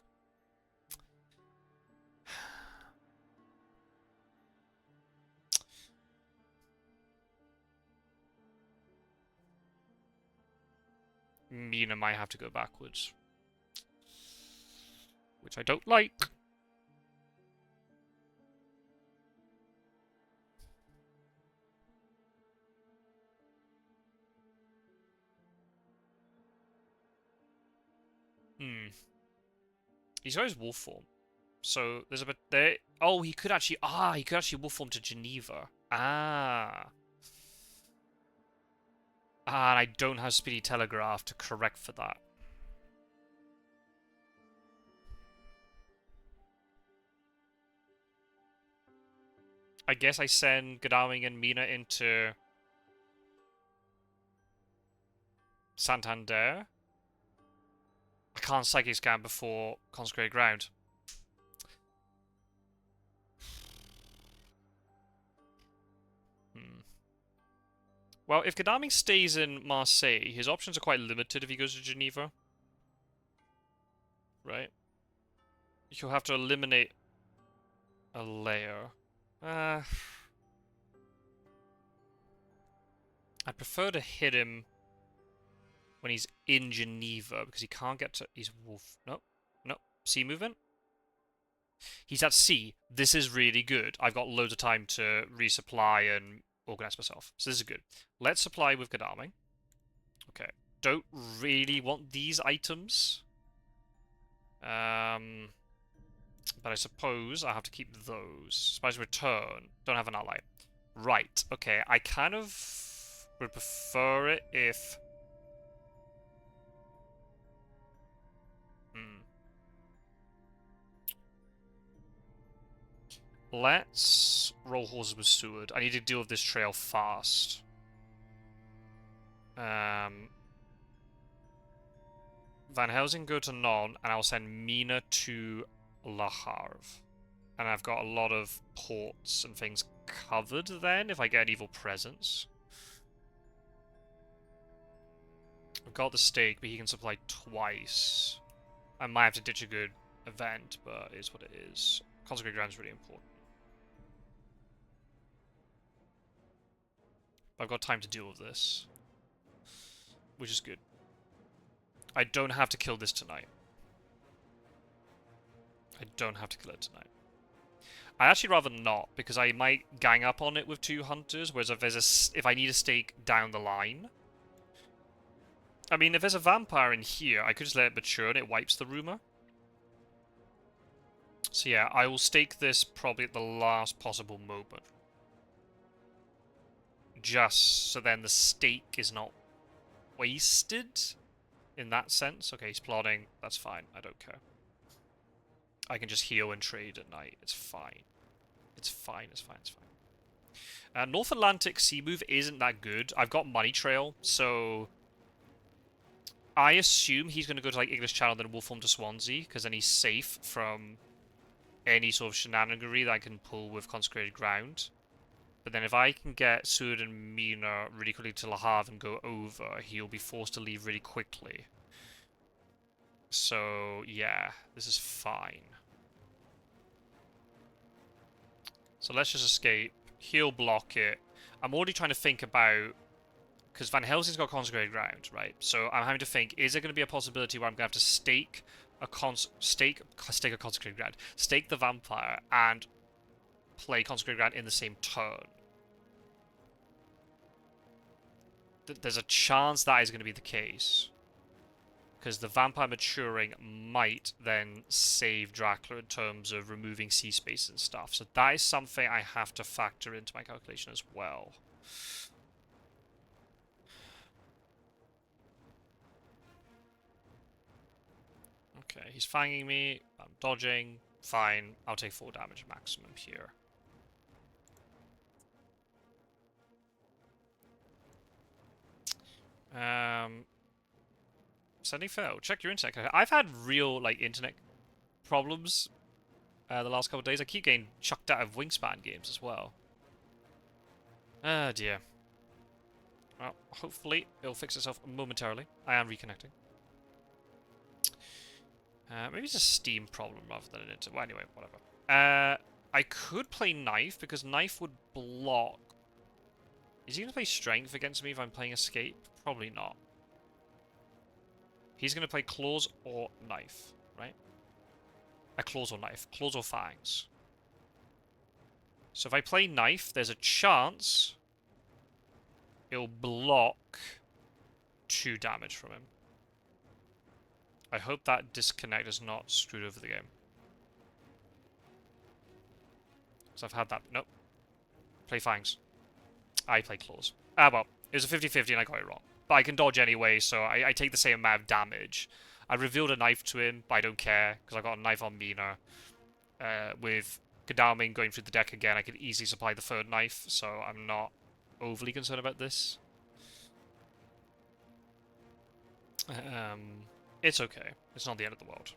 Mina might have to go backwards, which I don't like. He's got his wolf form, so there's a bit there. Oh, he could actually wolf form to Geneva. And I don't have Speedy Telegraph to correct for that. I guess I send Godalming and Mina into Santander. I can't Psychic Scan before Consecrated Ground. Well, if Godalming stays in Marseille, his options are quite limited if he goes to Geneva. Right? You'll have to eliminate a layer. I prefer to hit him when he's in Geneva, because he can't get to... He's wolf... No. Sea movement? He's at sea. This is really good. I've got loads of time to resupply and organize myself. So this is good. Let's supply with Godalming. Okay. Don't really want these items. But I suppose I have to keep those. Spice return. Don't have an ally. Right. Okay. I kind of would prefer it if... Let's roll horses with Seward. I need to deal with this trail fast. Van Helsing go to Non, and I'll send Mina to Le Havre. And I've got a lot of ports and things covered then, if I get an evil presence. I've got the stake, but he can supply twice. I might have to ditch a good event, but it is what it is. Consecrated Ground is really important. I've got time to deal with this, which is good. I don't have to kill this tonight. I'd actually rather not, because I might gang up on it with 2 hunters, whereas if I need a stake down the line... I mean, if there's a vampire in here, I could just let it mature and it wipes the rumor. So yeah, I will stake this probably at the last possible moment. Just so then the stake is not wasted in that sense. Okay, he's plotting. That's fine. I don't care. I can just heal and trade at night. It's fine. It's fine. North Atlantic sea move isn't that good. I've got Money Trail, so I assume he's going to go to like English Channel, then wolf form to Swansea, because then he's safe from any sort of shenaniganry that I can pull with Consecrated Ground. But then if I can get Seward and Mina really quickly to Le Havre and go over, he'll be forced to leave really quickly. So, yeah, this is fine. So let's just escape. He'll block it. I'm already trying to think about... Because Van Helsing's got Consecrated Ground, right? So I'm having to think, is there going to be a possibility where I'm going to have to stake a Consecrated Ground, stake the Vampire, and play Consecrated Ground in the same turn? there's a chance that is going to be the case. Because the vampire maturing might then save Dracula in terms of removing sea space and stuff. So that is something I have to factor into my calculation as well. Okay, he's fanging me. I'm dodging. Fine. I'll take 4 damage maximum here. Sending fail. Check your internet. I've had real, like, internet problems the last couple of days. I keep getting chucked out of Wingspan games as well. Ah, dear. Well, hopefully it'll fix itself momentarily. I am reconnecting. Maybe it's a Steam problem rather than an internet. Well, anyway, whatever. I could play Knife, because Knife would block. Is he going to play Strength against me if I'm playing Escape? Probably not. He's going to play Claws or Knife, right? Claws or Knife. Claws or Fangs. So if I play Knife, there's a chance it'll block 2 damage from him. I hope that disconnect has not screwed over the game. Because I've had that. Nope. Play Fangs. I play Claws. Ah, well. It was a 50-50 and I got it wrong. But I can dodge anyway, so I take the same amount of damage. I revealed a knife to him, but I don't care, because I got a knife on Mina. With Godalming going through the deck again, I could easily supply the 3rd knife, so I'm not overly concerned about this. It's okay. It's not the end of the world.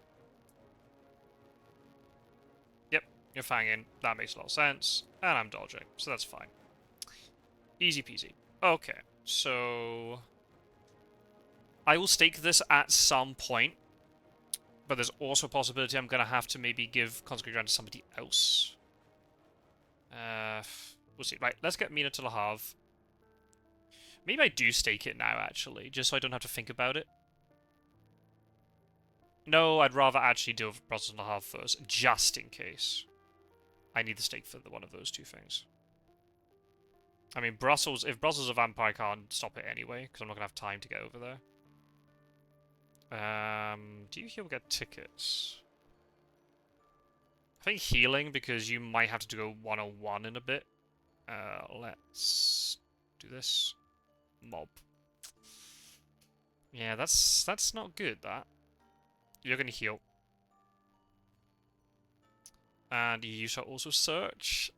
Yep, you're fanging. That makes a lot of sense. And I'm dodging, so that's fine. Easy peasy. Okay, so I will stake this at some point, but there's also a possibility I'm going to have to maybe give Consecrated Ground to somebody else. We'll see. Right, let's get Mina to Le Havre. Maybe I do stake it now, actually, just so I don't have to think about it. No, I'd rather actually deal with Brussels and Le Havre first, just in case. I need the stake for one of those 2 things. I mean, Brussels, if Brussels is a vampire, I can't stop it anyway, because I'm not going to have time to get over there. Do you heal get tickets? I think healing, because you might have to go one-on-one in a bit. Let's do this. Mob. Yeah, that's not good, that. You're going to heal. And you shall also search.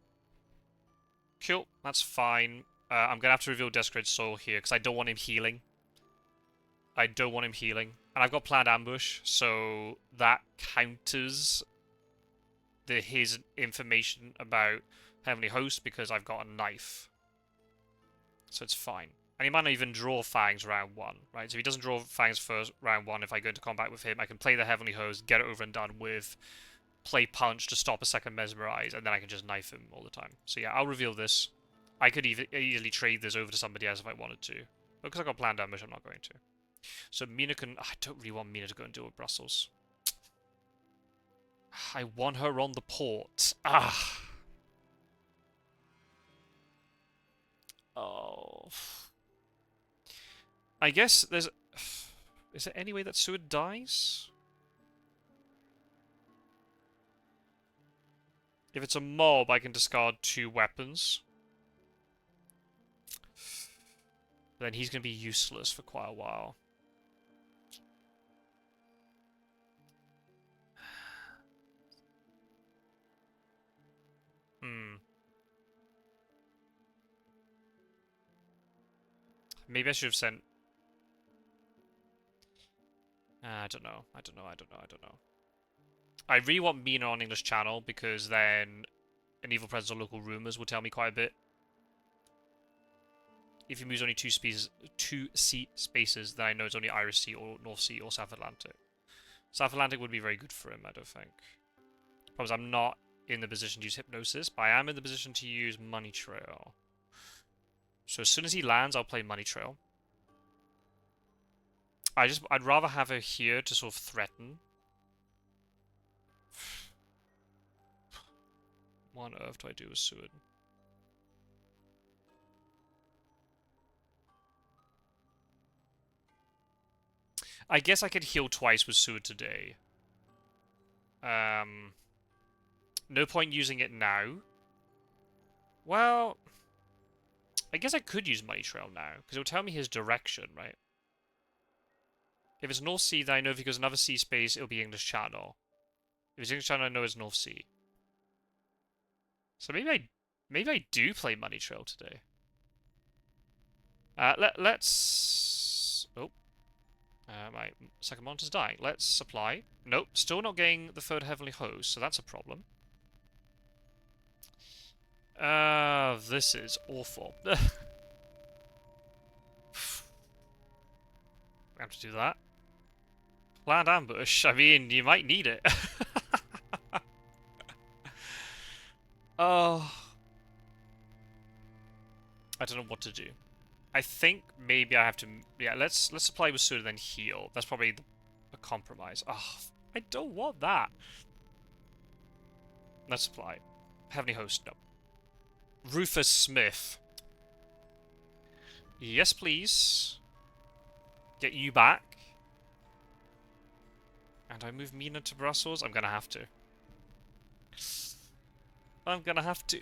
Cool, that's fine. I'm going to have to reveal Desecrated Soul here, because I don't want him healing. I don't want him healing. And I've got Planned Ambush, so that counters his information about Heavenly Host, because I've got a knife. So it's fine. And he might not even draw Fangs round 1, right? So if he doesn't draw Fangs first round 1, if I go into combat with him, I can play the Heavenly Host, get it over and done with, play Punch to stop a second Mesmerize, and then I can just knife him all the time. So yeah, I'll reveal this. I could easily trade this over to somebody else if I wanted to. But because I've got Planned Ambush, I'm not going to. So Mina can... I don't really want Mina to go and deal with Brussels. I want her on the port. Ah. Oh. I guess there's... Is there any way that Seward dies? If it's a mob, I can discard 2 weapons. Then he's going to be useless for quite a while. Maybe I should have sent... I don't know. I don't know. I really want Mina on English channel, because then an Evil Presence or Local Rumors will tell me quite a bit. If he moves only 2 sea spaces, then I know it's only Irish Sea or North Sea or South Atlantic. South Atlantic would be very good for him, I don't think. Problem is, I'm not in the position to use Hypnosis, but I am in the position to use Money Trail. So as soon as he lands, I'll play Money Trail. I'd rather have her here to sort of threaten. What on earth do I do with Seward? I guess I could heal twice with Sewer today. No point using it now. Well, I guess I could use Money Trail now, because it will tell me his direction, right? If it's North Sea, then I know if he goes another sea space, it'll be English Channel. If it's English Channel, I know it's North Sea. So maybe I do play Money Trail today. Let's... Oh. My second monitor's dying. Let's supply. Nope, still not getting the third Heavenly Host, so that's a problem. This is awful. I have to do that. Planned ambush. I mean, you might need it. Oh. I don't know what to do. I think maybe I have to... Yeah, let's supply with Suda then heal. That's probably a compromise. Oh, I don't want that. Let's supply. Heavenly Host, no. Rufus Smith. Yes, please. Get you back. And I move Mina to Brussels? I'm gonna have to. I'm gonna have to.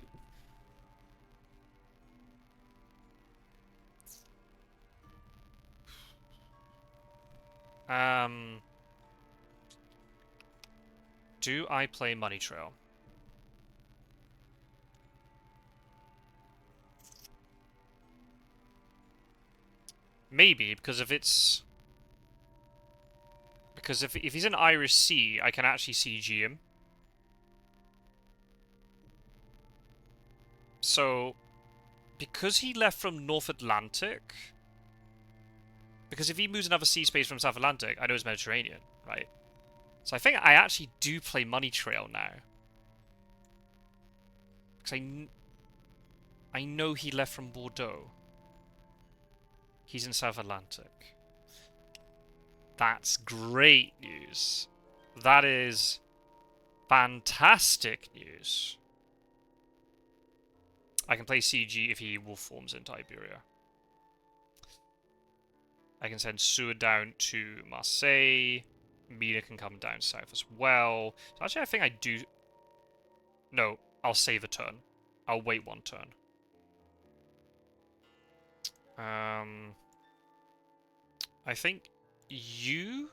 Do I play Money Trail? Maybe, because if it's... Because if he's in Irish Sea, I can actually CG him. So, because he left from North Atlantic... Because if he moves another sea space from South Atlantic, I know it's Mediterranean, right? So I think I actually do play Money Trail now. Because I know he left from Bordeaux. He's in South Atlantic. That's great news. That is fantastic news. I can play CG if he wolf forms into Iberia. I can send Sewer down to Marseille. Mina can come down south as well. So actually, I think I do... No, I'll save a turn. I'll wait one turn. I think you...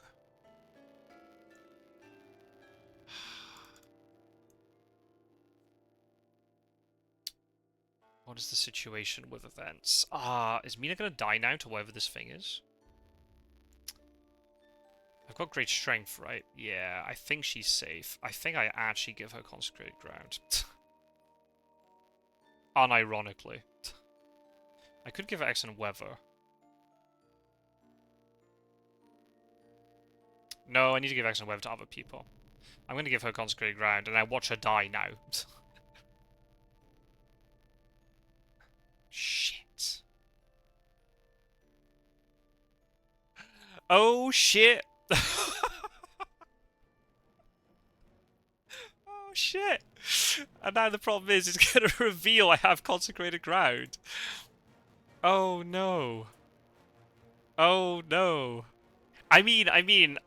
What is the situation with events? Is Mina gonna die now to whatever this thing is? I've got great strength, right? Yeah, I think she's safe. I think I actually give her Consecrated Ground. Unironically. I could give her excellent weather. No, I need to give excellent weather to other people. I'm going to give her Consecrated Ground, and I watch her die now. Shit. Oh, shit. Oh, shit. And now the problem is, it's going to reveal I have Consecrated Ground. Oh, no. Oh, no. I mean,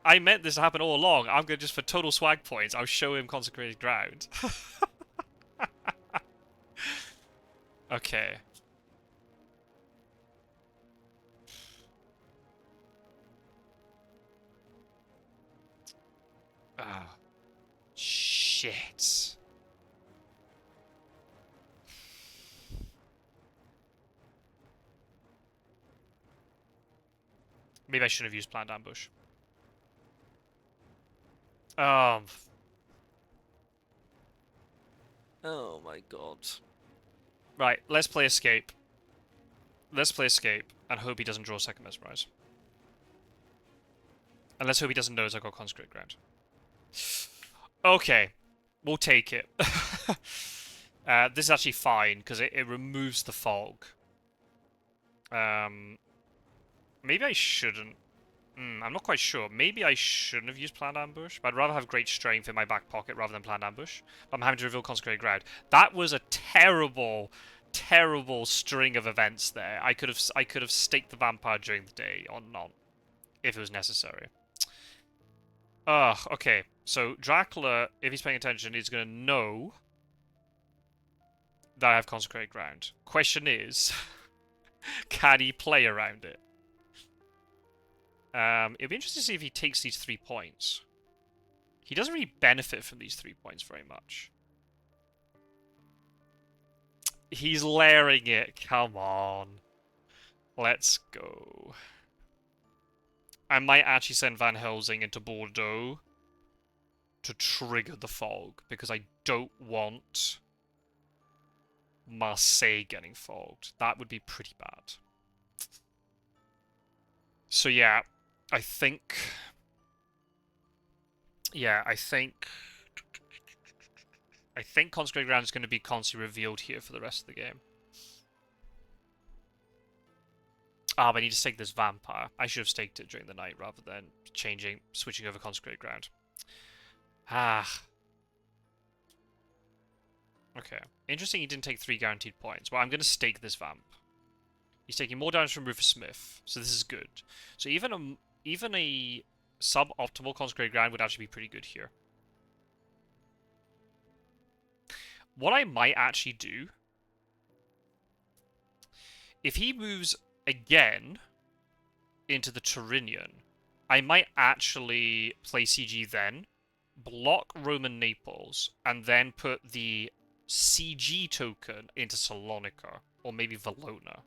I meant this to happen all along. I'm going to just, for total swag points, I'll show him Consecrated Ground. Okay. Ah. Shit. Maybe I shouldn't have used planned ambush. Oh my god. Right, let's play escape. Let's play escape and hope he doesn't draw second mesmerize. And let's hope he doesn't notice I got consecrate ground. Okay, we'll take it. This is actually fine because it removes the fog. Maybe I shouldn't. I'm not quite sure. Maybe I shouldn't have used planned ambush, but I'd rather have great strength in my back pocket rather than planned ambush. But I'm having to reveal consecrated ground. That was a terrible, terrible string of events there. I could have staked the vampire during the day or not. if it was necessary. Ugh, okay. So Dracula, if he's paying attention, is going to know that I have Consecrated Ground. Question is, can he play around it? It'll be interesting to see if he takes these 3 points. He doesn't really benefit from these 3 points very much. He's layering it. Come on. Let's go. I might actually send Van Helsing into Bordeaux to trigger the fog, because I don't want Marseille getting fogged. That would be pretty bad. So yeah, I think... Yeah, I think Consecrated Ground is going to be constantly revealed here for the rest of the game. Ah, but I need to stake this Vampire. I should have staked it during the night rather than switching over Consecrated Ground. Ah. Okay. Interesting he didn't take 3 guaranteed points. Well, I'm going to stake this Vamp. He's taking more damage from Rufus Smith, so this is good. So even a sub-optimal Consecrated Ground would actually be pretty good here. What I might actually do, if he moves again into the Turinian, I might actually play CG then, block Roman Naples, and then put the CG token into Salonika, or maybe Valona.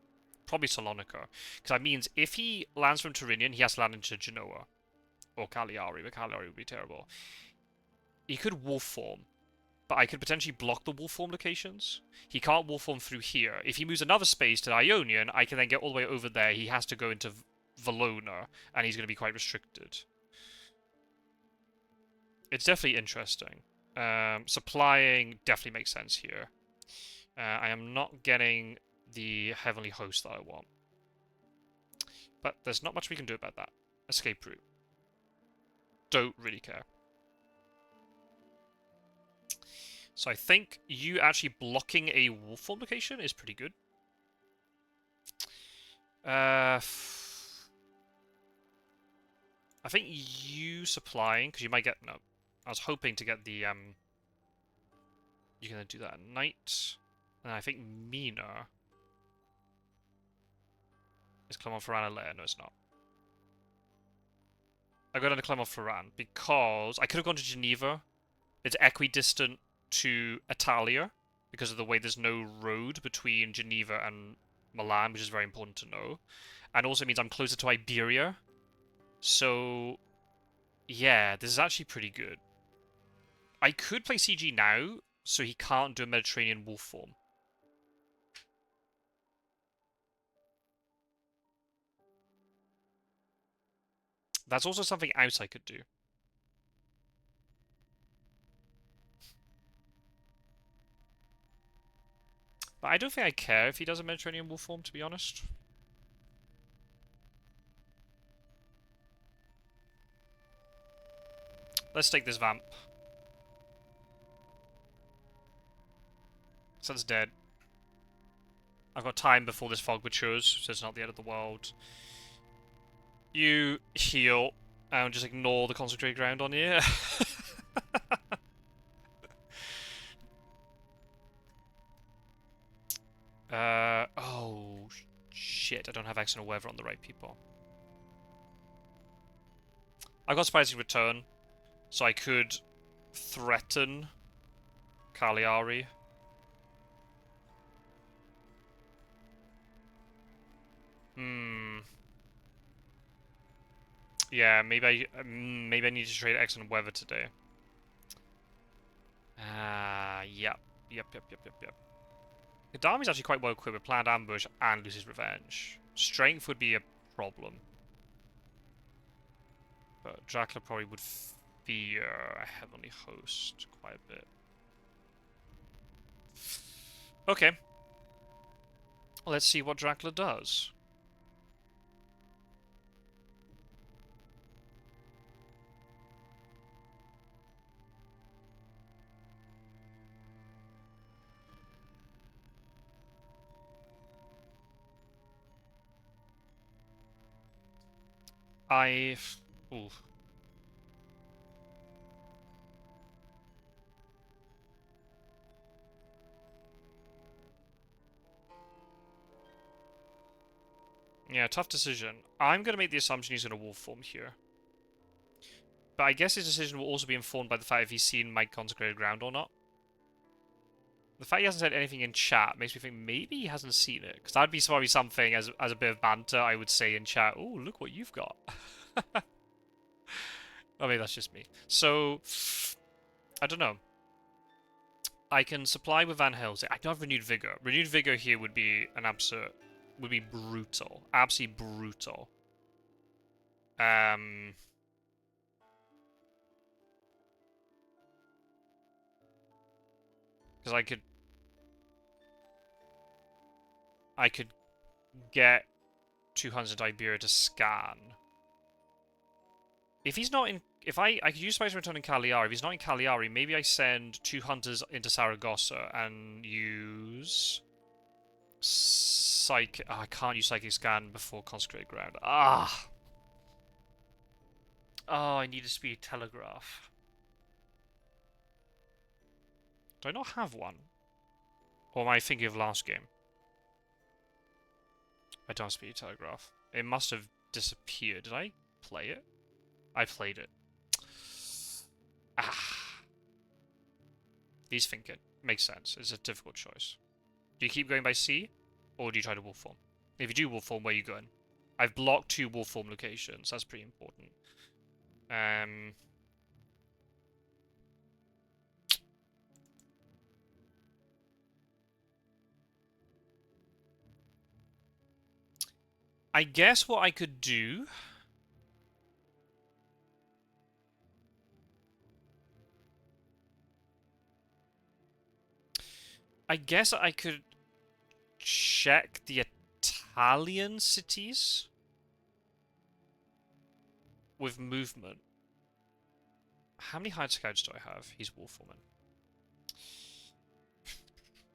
Probably Salonika. Because that means if he lands from Turinian, he has to land into Genoa. Or Cagliari, but Cagliari would be terrible. He could wolf form, but I could potentially block the wolf form locations. He can't wolf form through here. If he moves another space to Ionian, I can then get all the way over there. He has to go into Valona, and he's going to be quite restricted. It's definitely interesting. Supplying definitely makes sense here. I am not getting the Heavenly Host that I want. But there's not much we can do about that. Escape route. Don't really care. So I think you actually blocking a wolf form location is pretty good. I think you supplying, because you might get... No. I was hoping to get the... You're going to do that at night. And I think Mina is Clermont-Ferrand layer. No, it's not. I go down to Clermont-Ferrand because I could have gone to Geneva. It's equidistant to Italia because of the way there's no road between Geneva and Milan, which is very important to know. And also means I'm closer to Iberia. So, yeah, this is actually pretty good. I could play CG now, so he can't do a Mediterranean wolf form. That's also something else I could do. But I don't think I care if he does a Mediterranean wolf form, to be honest. Let's take this Vamp. Sun's dead. I've got time before this fog matures, so it's not the end of the world. You heal and just ignore the Consecrated Ground on you. Oh, shit. I don't have External Weather on the right people. I've got Surprising Return, so I could threaten Cagliari. Yeah, maybe I need to trade Excellent Weather today. Yep. Gadami's actually quite well equipped with Planned Ambush and Lucy's Revenge. Strength would be a problem. But Dracula probably would fear a Heavenly Host quite a bit. Okay. Let's see what Dracula does. Ooh. Yeah, tough decision. I'm going to make the assumption he's going to wolf form here. But I guess his decision will also be informed by the fact if he's seen my consecrated ground or not. The fact he hasn't said anything in chat makes me think maybe he hasn't seen it. Because that'd be probably something, as a bit of banter, I would say in chat, oh, look what you've got. I mean, that's just me. So, I don't know. I can supply with Van Helsing. I don't have Renewed Vigor. Renewed Vigor here would be an absolute... would be brutal. Absolutely brutal. Because I could get 200 Iberia to scan. If he's not in... If I could use Spice Return in Cagliari. If he's not in Cagliari, maybe I send 2 hunters into Saragossa and use... Psychic... Oh, I can't use Psychic Scan before Consecrated Ground. Ah! Oh, I need a speed telegraph. Do I not have one? Or am I thinking of last game? I don't have speed telegraph. It must have disappeared. Did I play it? I played it. Ah. He's thinking. Makes sense. It's a difficult choice. Do you keep going by sea? Or do you try to wolf form? If you do wolf form, where are you going? I've blocked 2 wolf form locations. That's pretty important. I guess what I could do... I guess I could check the Italian cities with movement. How many hide scouts do I have? He's Wolfwoman.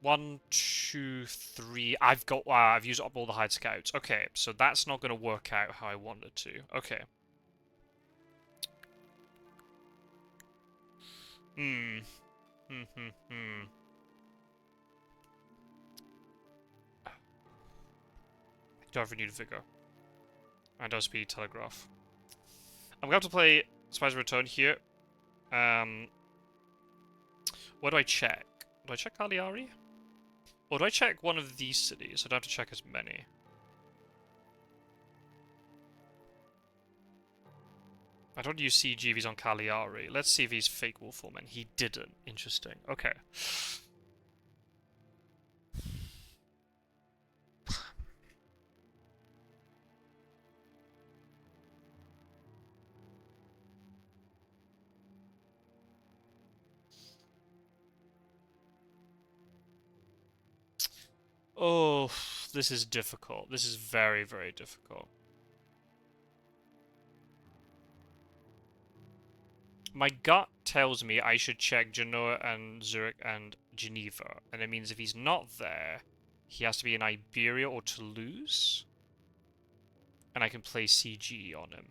1, 2, 3. I've used up all the hide scouts. Okay, so that's not going to work out how I wanted to. Okay. I don't have renewed vigor. I don't speed telegraph. I'm going to have to play Spice Return here. What do I check? Do I check Cagliari? Or do I check one of these cities? I don't have to check as many. I don't use CG if he's on Cagliari. Let's see if he's fake Wolfwoman. He didn't. Interesting. Okay. Oh, this is difficult. This is very, very difficult. My gut tells me I should check Genoa and Zurich and Geneva. And it means if he's not there, he has to be in Iberia or Toulouse. And I can play CG on him.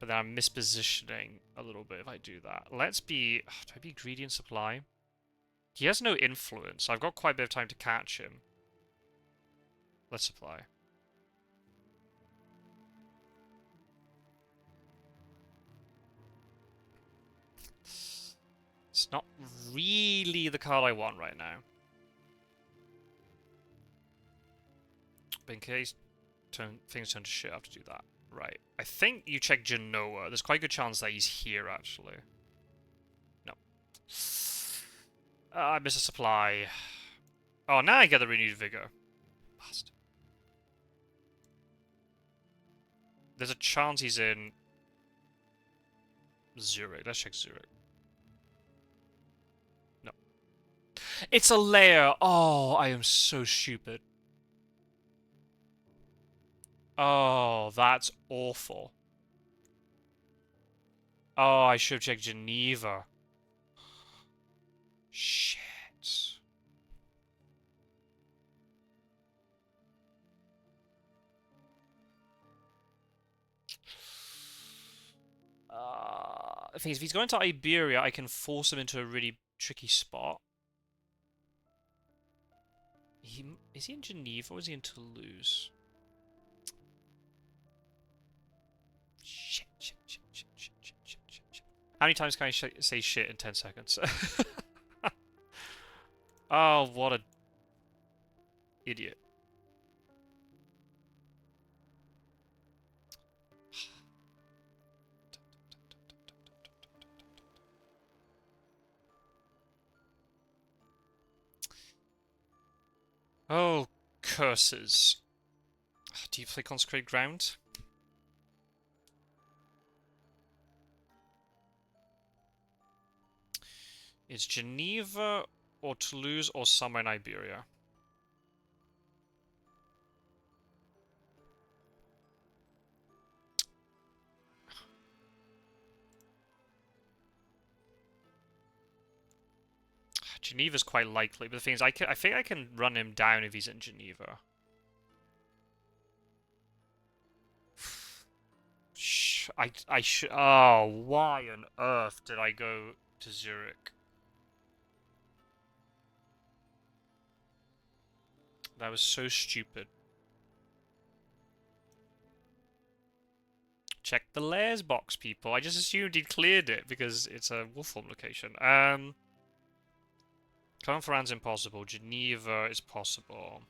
But then I'm mispositioning a little bit if I do that. Let's be... do I be greedy in supply? He has no influence. I've got quite a bit of time to catch him. Let's supply. It's not really the card I want right now. But in case things turn to shit, I have to do that. Right. I think you check Genoa. There's quite a good chance that he's here, actually. No. I miss a supply. Oh, now I get the renewed vigor. Bastard. There's a chance he's in Zurich. Let's check Zurich. No. It's a layer! Oh, I am so stupid. Oh, that's awful. Oh, I should have checked Geneva. Shit. the thing is, if he's going to Iberia, I can force him into a really tricky spot. Is he in Geneva or is he in Toulouse? Shit. How many times can I say shit in 10 seconds? Oh, what a idiot. Oh, curses. Do you play Consecrated Ground? It's Geneva or Toulouse or somewhere in Iberia. Geneva's quite likely, but the thing is, I think I can run him down if he's in Geneva. I should. Oh, why on earth did I go to Zurich? That was so stupid. Check the layers box, people. I just assumed he'd cleared it because it's a Wolfform location. Clermont-Ferrand's impossible. Geneva is possible.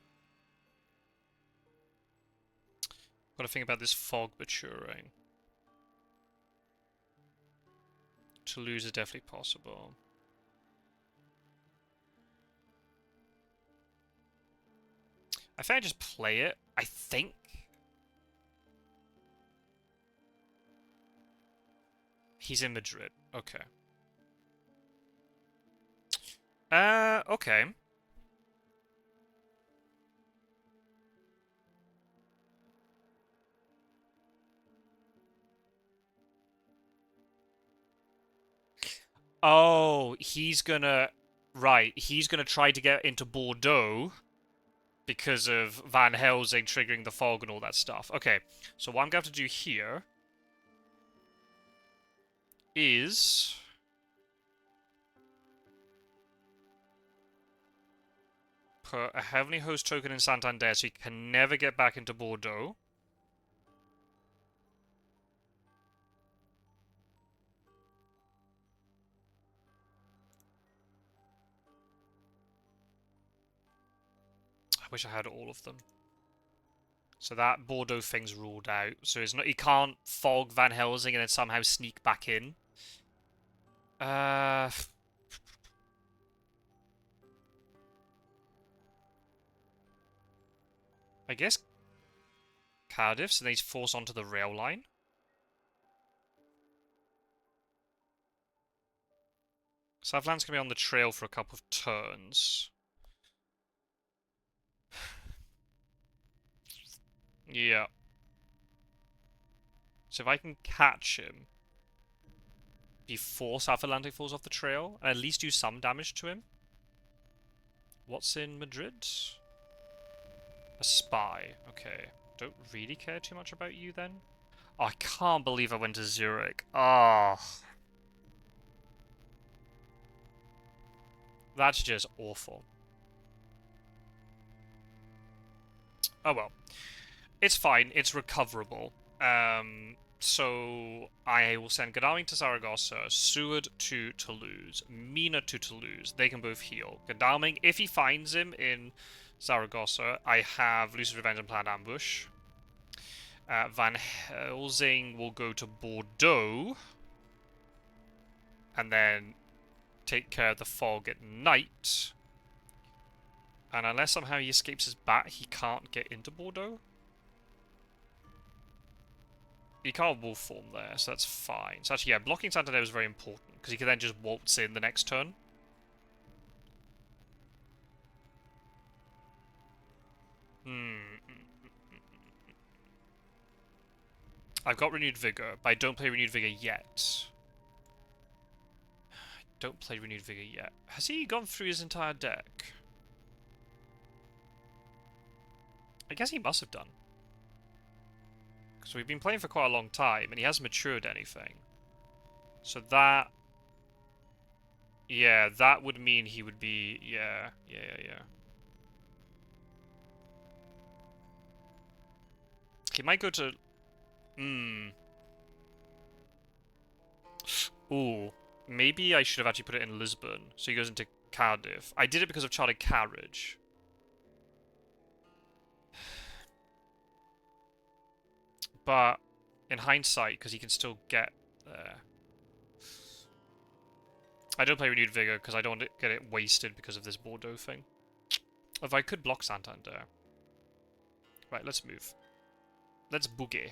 Got to think about this fog maturing. Toulouse is definitely possible. I think I just play it. I think. He's in Madrid. Okay. Okay. Oh, he's gonna... Right, he's gonna try to get into Bordeaux because of Van Helsing triggering the fog and all that stuff. Okay, so what I'm going to have to do here is... put a Heavenly Host token in Santander so he can never get back into Bordeaux. I wish I had all of them. So that Bordeaux thing's ruled out. So it's not, he can't fog Van Helsing and then somehow sneak back in. I guess Cardiff, so then he's forced onto the rail line. Southland's going to be on the trail for a couple of turns. Yeah. So if I can catch him before South Atlantic falls off the trail, and at least do some damage to him. What's in Madrid? A spy. Okay. Don't really care too much about you then. Oh, I can't believe I went to Zurich. Oh. That's just awful. Oh well. It's fine. It's recoverable. So I will send Godalming to Zaragoza, Seward to Toulouse, Mina to Toulouse. They can both heal. Godalming, if he finds him in Zaragoza, I have Lucid Revenge and Planned Ambush. Van Helsing will go to Bordeaux. And then take care of the fog at night. And unless somehow he escapes his bat, he can't get into Bordeaux. He can't wolf form there, so that's fine. So actually, yeah, blocking Santander is very important, because he can then just waltz in the next turn. I've got Renewed Vigor, but I don't play Renewed Vigor yet. I don't play Renewed Vigor yet. Has he gone through his entire deck? I guess he must have done. Because we've been playing for quite a long time, and he hasn't matured anything. So that... Yeah, that would mean he would be... Yeah. He might go to... Ooh. Maybe I should have actually put it in Lisbon. So he goes into Cardiff. I did it because of chartered carriage. But in hindsight, because he can still get there. I don't play Renewed Vigor because I don't want to get it wasted because of this Bordeaux thing. If I could block Santander. Right, let's move. Let's boogie.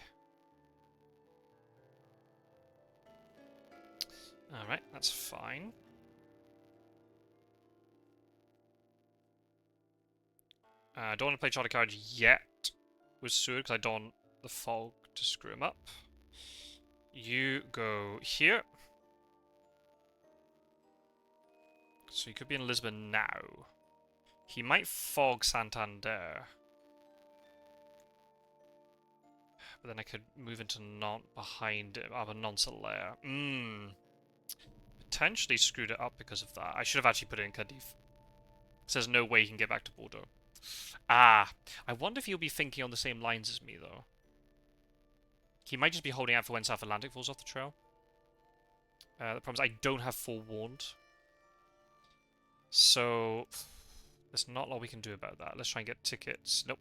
Alright, that's fine. I don't want to play chartered carriage yet with Seward because I don't want the fog to screw him up. You go here. So he could be in Lisbon now. He might fog Santander. But then I could move into Nantes behind him. I have a non-Solaire. Potentially screwed it up because of that. I should have actually put it in Cadiz. So there's no way he can get back to Bordeaux. Ah, I wonder if he'll be thinking on the same lines as me, though. He might just be holding out for when South Atlantic falls off the trail. The problem is I don't have Forewarned. So, there's not a lot we can do about that. Let's try and get tickets. Nope.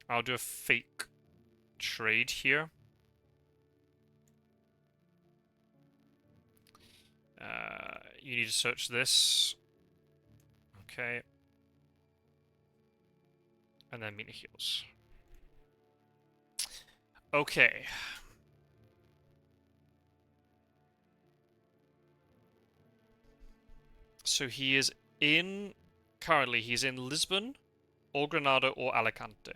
I'll do a fake trade here. You need to search this. Okay. And then Munich heals. Okay. So he is in... Currently, he's in Lisbon, or Granada, or Alicante.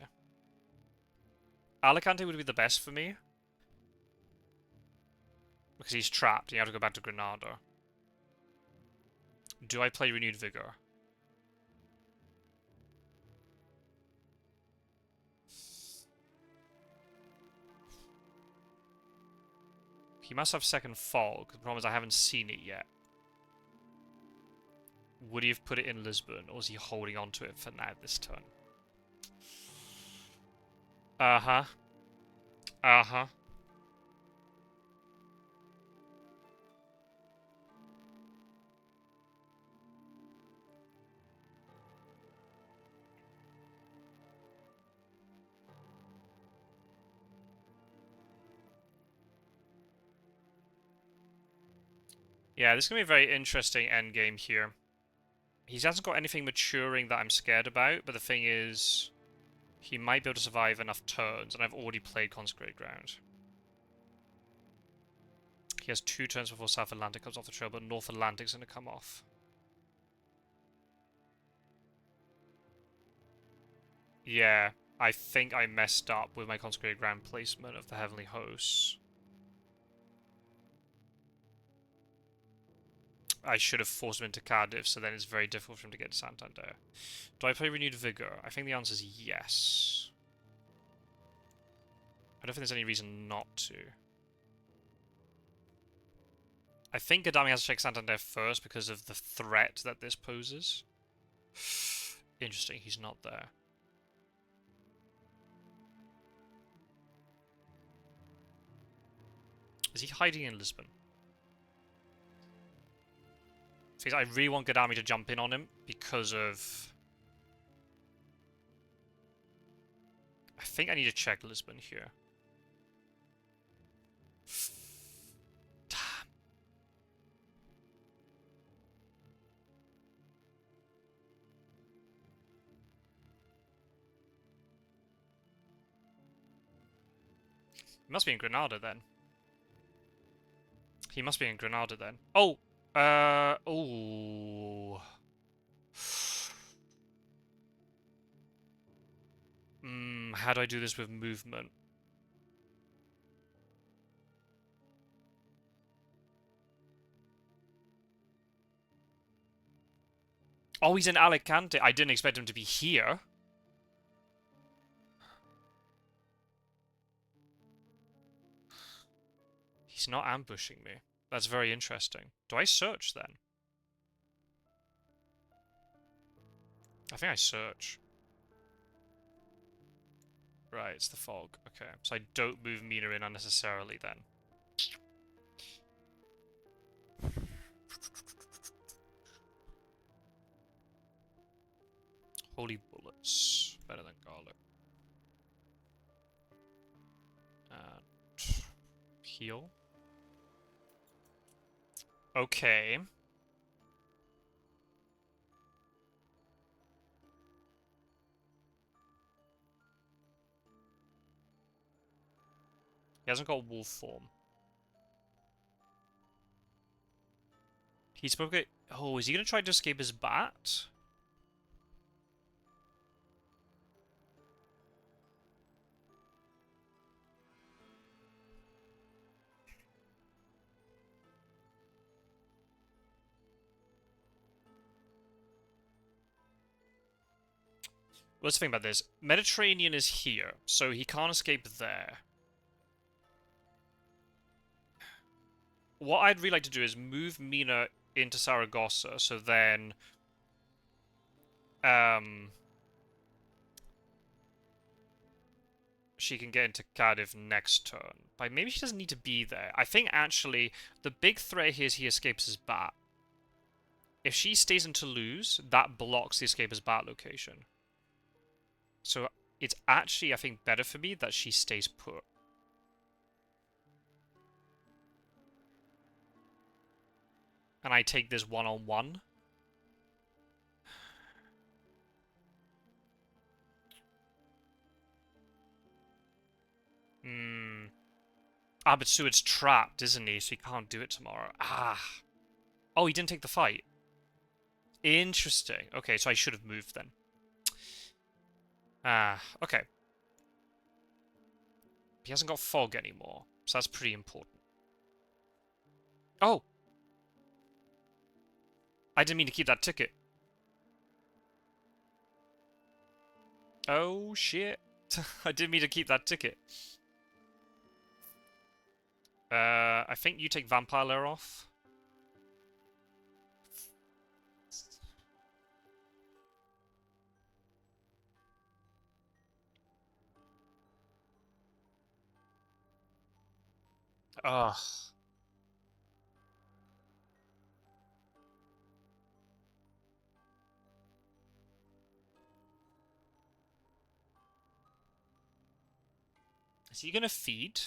Alicante would be the best for me. Because he's trapped, you have to go back to Granada. Do I play Renewed Vigor? He must have second fog. The problem is I haven't seen it yet. Would he have put it in Lisbon, or is he holding on to it for now this turn? Uh-huh. Uh-huh. Yeah, this is going to be a very interesting endgame here. He hasn't got anything maturing that I'm scared about, but the thing is, he might be able to survive enough turns, and I've already played Consecrated Ground. He has 2 turns before South Atlantic comes off the trail, but North Atlantic's going to come off. Yeah, I think I messed up with my Consecrated Ground placement of the Heavenly Hosts. I should have forced him into Cardiff, so then it's very difficult for him to get to Santander. Do I play Renewed Vigor? I think the answer is yes. I don't think there's any reason not to. I think Gadami has to check Santander first because of the threat that this poses. Interesting, he's not there. Is he hiding in Lisbon? Because I really want Gadami to jump in on him because of... I think I need to check Lisbon here. Damn. He must be in Granada then. He must be in Granada then. Oh! Oh. How do I do this with movement? Oh, he's in Alicante. I didn't expect him to be here. He's not ambushing me. That's very interesting. Do I search then? I think I search. Right, it's the fog. Okay, so I don't move Mina in unnecessarily then. Holy bullets. Better than garlic. And heal. Okay. He hasn't got wolf form. He's probably... Oh, is he going to try to escape his bat? Let's think about this. Mediterranean is here, so he can't escape there. What I'd really like to do is move Mina into Saragossa, so then... she can get into Cardiff next turn. But maybe she doesn't need to be there. I think, actually, the big threat here is he escapes his bat. If she stays in Toulouse, that blocks the escape his bat location. So it's actually, I think, better for me that she stays put. And I take this one-on-one. Ah, but Seward's trapped, isn't he? So he can't do it tomorrow. Ah. Oh, he didn't take the fight. Interesting. Okay, so I should have moved then. Ah, okay. He hasn't got fog anymore, so that's pretty important. Oh! I didn't mean to keep that ticket. Oh, shit. I didn't mean to keep that ticket. I think you take Vampire Lair off. Ugh. Is he gonna feed?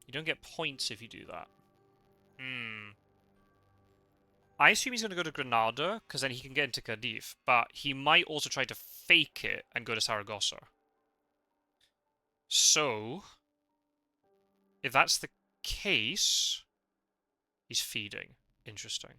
You don't get points if you do that. I assume he's going to go to Granada, because then he can get into Cadiz. But he might also try to fake it and go to Saragossa. So, if that's the case, he's feeding. Interesting.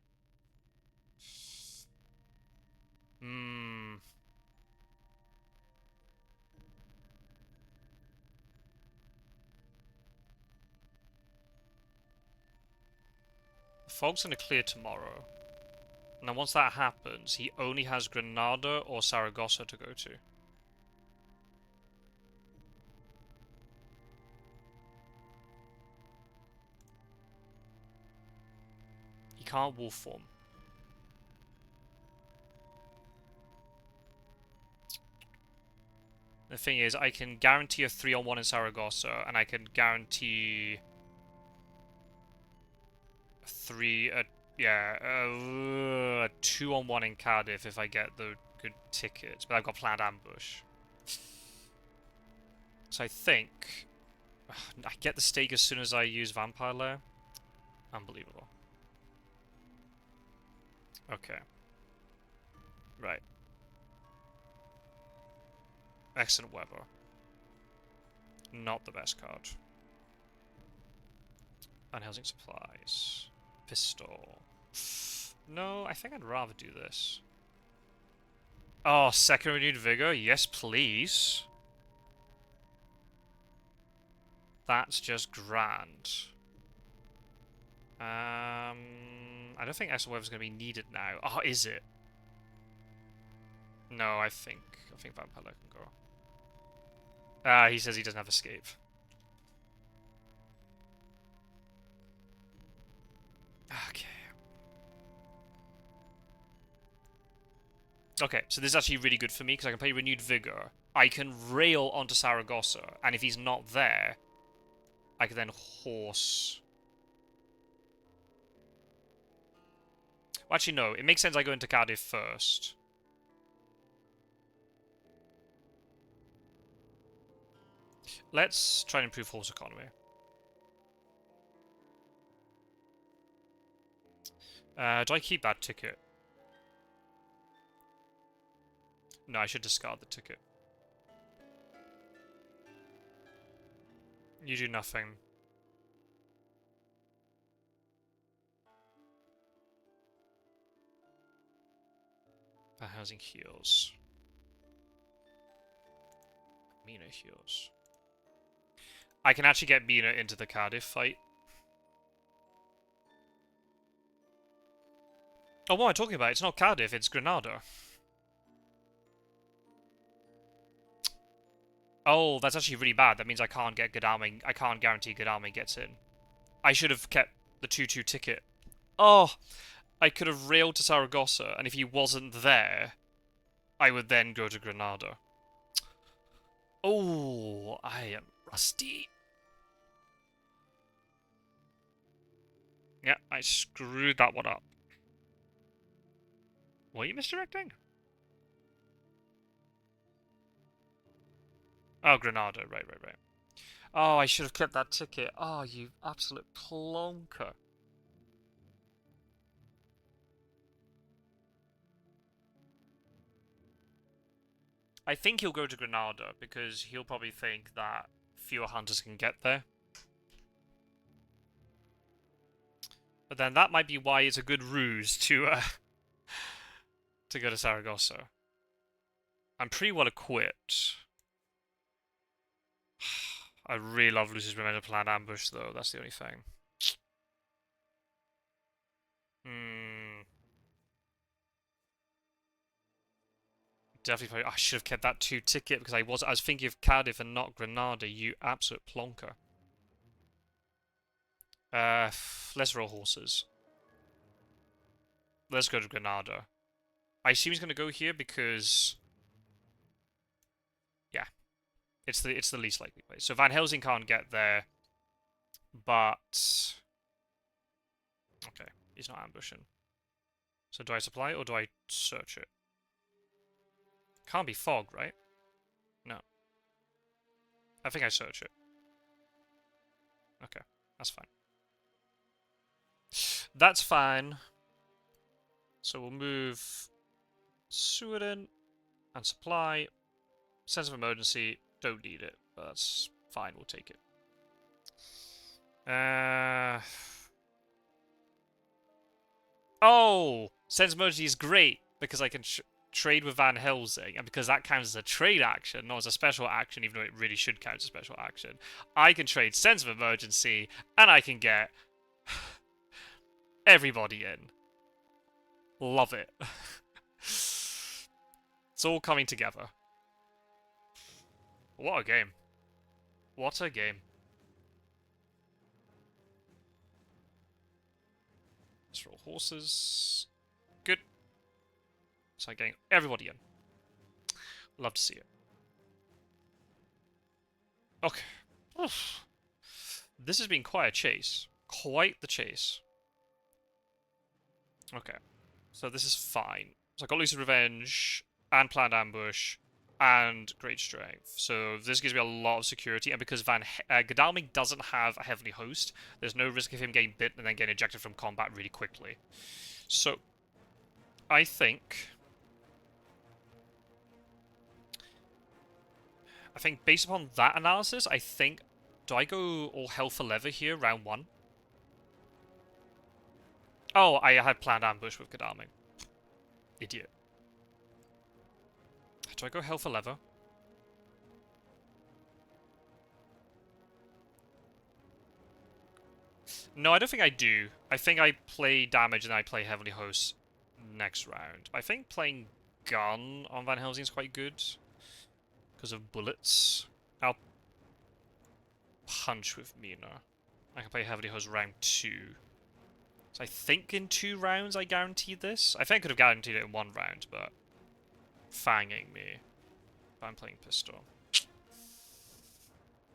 The fog's going to clear tomorrow. And then once that happens, he only has Granada or Saragossa to go to. He can't wolf form. The thing is, I can guarantee a 3-on-1 in Saragossa, and I can guarantee a 2-on-1 in Cardiff if I get the good tickets. But I've got planned ambush. So I think I get the stake as soon as I use Vampire Lair. Unbelievable. Okay. Right. Excellent weather. Not the best card. Unhousing supplies. Pistol. No, I think I'd rather do this. Oh, second renewed vigor? Yes, please. That's just grand. I don't think Extra Weather is going to be needed now. Oh, is it? No, I think Vampire can go. He says he doesn't have escape. Okay. Okay, so this is actually really good for me because I can play Renewed Vigor. I can rail onto Saragossa, and if he's not there, I can then horse. Well, actually, no. It makes sense I go into Cardiff first. Let's try and improve horse economy. Do I keep that ticket? No, I should discard the ticket. You do nothing. That housing heals. Mina heals. I can actually get Mina into the Cardiff fight. Oh, what am I talking about? It's not Cardiff, it's Granada. Oh, that's actually really bad. That means I can't get Godalming. I can't guarantee Godalming gets in. I should have kept the 2-2 ticket. Oh, I could have railed to Saragossa, and if he wasn't there, I would then go to Granada. Oh, I am rusty. Yeah, I screwed that one up. What are you misdirecting? Oh, Granada. Right. Oh, I should have kept that ticket. Oh, you absolute plonker. I think he'll go to Granada because he'll probably think that fewer hunters can get there. But then that might be why it's a good ruse to go to Saragossa. I'm pretty well equipped. I really love Lucy's Revenge Planned Ambush, though. That's the only thing. Definitely, I should have kept that 2 ticket because I was thinking of Cardiff and not Granada. You absolute plonker. Let's roll horses. Let's go to Granada. I assume he's going to go here because, yeah, it's the least likely place. So Van Helsing can't get there, but okay, he's not ambushing. So do I supply or do I search it? Can't be fog, right? No. I think I search it. Okay, that's fine. That's fine. So we'll move Suiden and supply. Sense of emergency, don't need it, but that's fine, we'll take it. Oh! Sense of emergency is great, because I can trade with Van Helsing, and because that counts as a trade action, not as a special action, even though it really should count as a special action, I can trade Sense of Emergency, and I can get everybody in. Love it. It's all coming together. What a game. What a game. Let's roll horses. Good. So I'm getting everybody in. Love to see it. Okay. Oof. This has been quite a chase. Quite the chase. Okay. So this is fine. So I got Lucy's Revenge, and Planned Ambush, and Great Strength. So this gives me a lot of security, and because Godalming doesn't have a Heavenly Host, there's no risk of him getting bit and then getting ejected from combat really quickly. So, I think based upon that analysis, I think, do I go all hell for leather here, round 1? Oh, I had Planned Ambush with Godalming. Idiot. Do I go hell for leather? No, I don't think I do. I think I play damage and I play Heavenly Host next round. I think playing gun on Van Helsing is quite good because of bullets. I'll punch with Mina. I can play Heavenly Host round 2. So I think in 2 rounds I guaranteed this. I think I could have guaranteed it in 1 round, but fanging me. I'm playing pistol.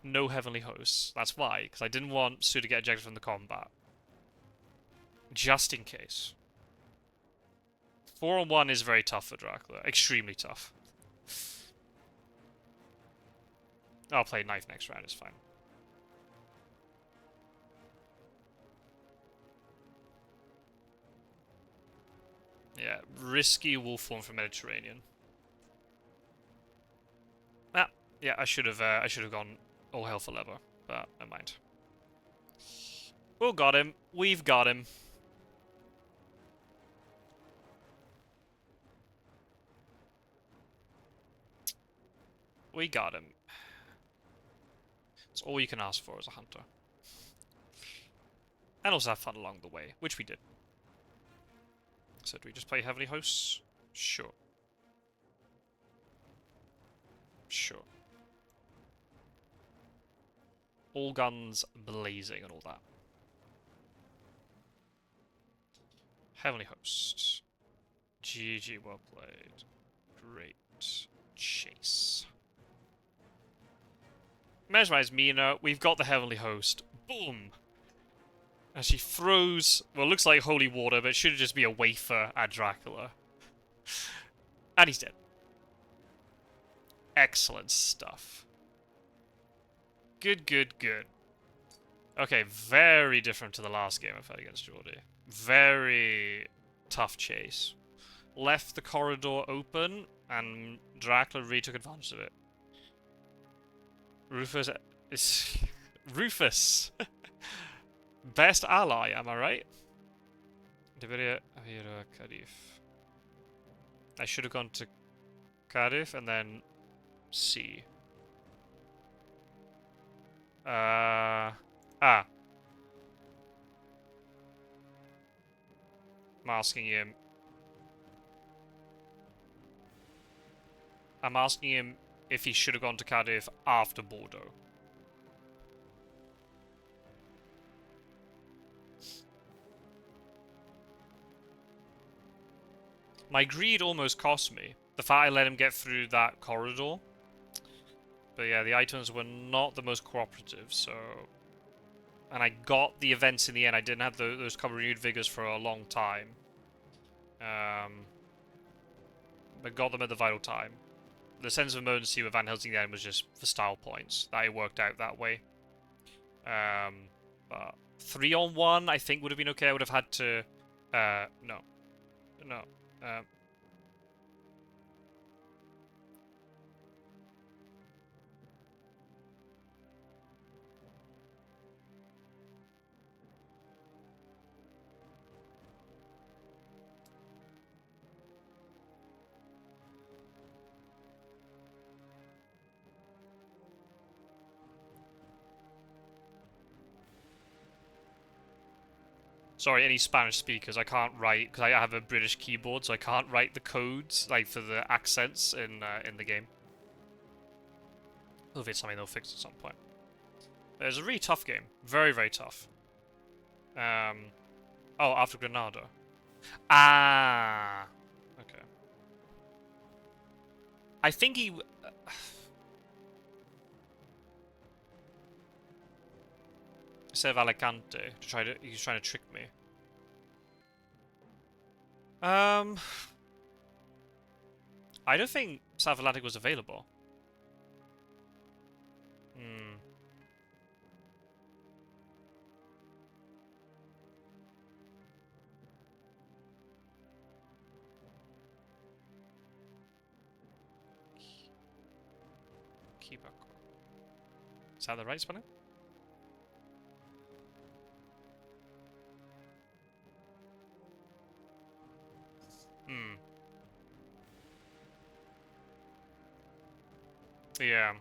No Heavenly Hosts. That's why, because I didn't want Sue to get ejected from the combat. Just in case. 4-on-1 is very tough for Dracula. Extremely tough. I'll play knife next round, it's fine. Yeah, risky wolf form from Mediterranean. Ah, yeah, I should have gone all hell for leather, but never mind. We'll got him. We've got him. We got him. It's all you can ask for as a hunter. And also have fun along the way, which we did. So do we just play Heavenly Hosts? Sure. Sure. All guns blazing and all that. Heavenly Hosts. GG, well played. Great chase. Mesmerize Mina, we've got the Heavenly Host. Boom! And she throws, well, it looks like holy water, but it should just be a wafer at Dracula. And he's dead. Excellent stuff. Good, good, good. Okay, very different to the last game I've had against Geordie. Very tough chase. Left the corridor open, and Dracula really took advantage of it. Rufus is... Rufus! Best ally, am I right? Deberia ir a Cardiff. I should have gone to Cardiff and then C. I'm asking him. I'm asking him if he should have gone to Cardiff after Bordeaux. My greed almost cost me. The fact I let him get through that corridor. But yeah, the items were not the most cooperative, so... And I got the events in the end. I didn't have those couple renewed vigors for a long time. But got them at the vital time. The sense of emergency with Van Helsing the end was just for style points. That it worked out that way. But 3-on-1 I think would have been okay. I would have had to... No. No. Sorry, any Spanish speakers, I can't write, because I have a British keyboard, so I can't write the codes, like, for the accents in the game. Hopefully it's something they'll fix at some point. But it's a really tough game. Very, very tough. Oh, after Granada. Ah! Okay. I think he... Instead of Alicante, he's trying to trick me. I don't think South Atlantic was available. Is that the right spelling? Yeah.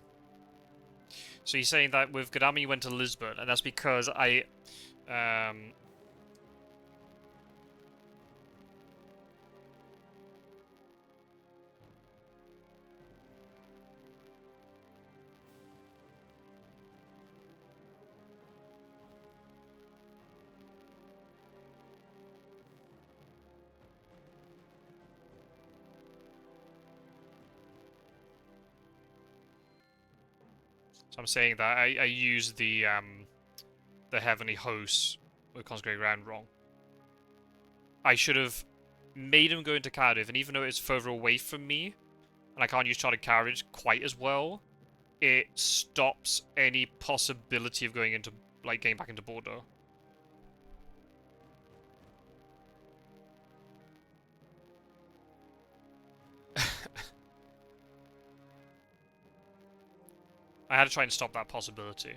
So he's saying that with Gadami you went to Lisbon, and that's because I So I'm saying that I used the Heavenly Hosts with Consecrated Ground wrong. I should have made him go into Cardiff, and even though it's further away from me, and I can't use Chartered Carriage quite as well, it stops any possibility of going into, like, getting back into Bordeaux. I had to try and stop that possibility.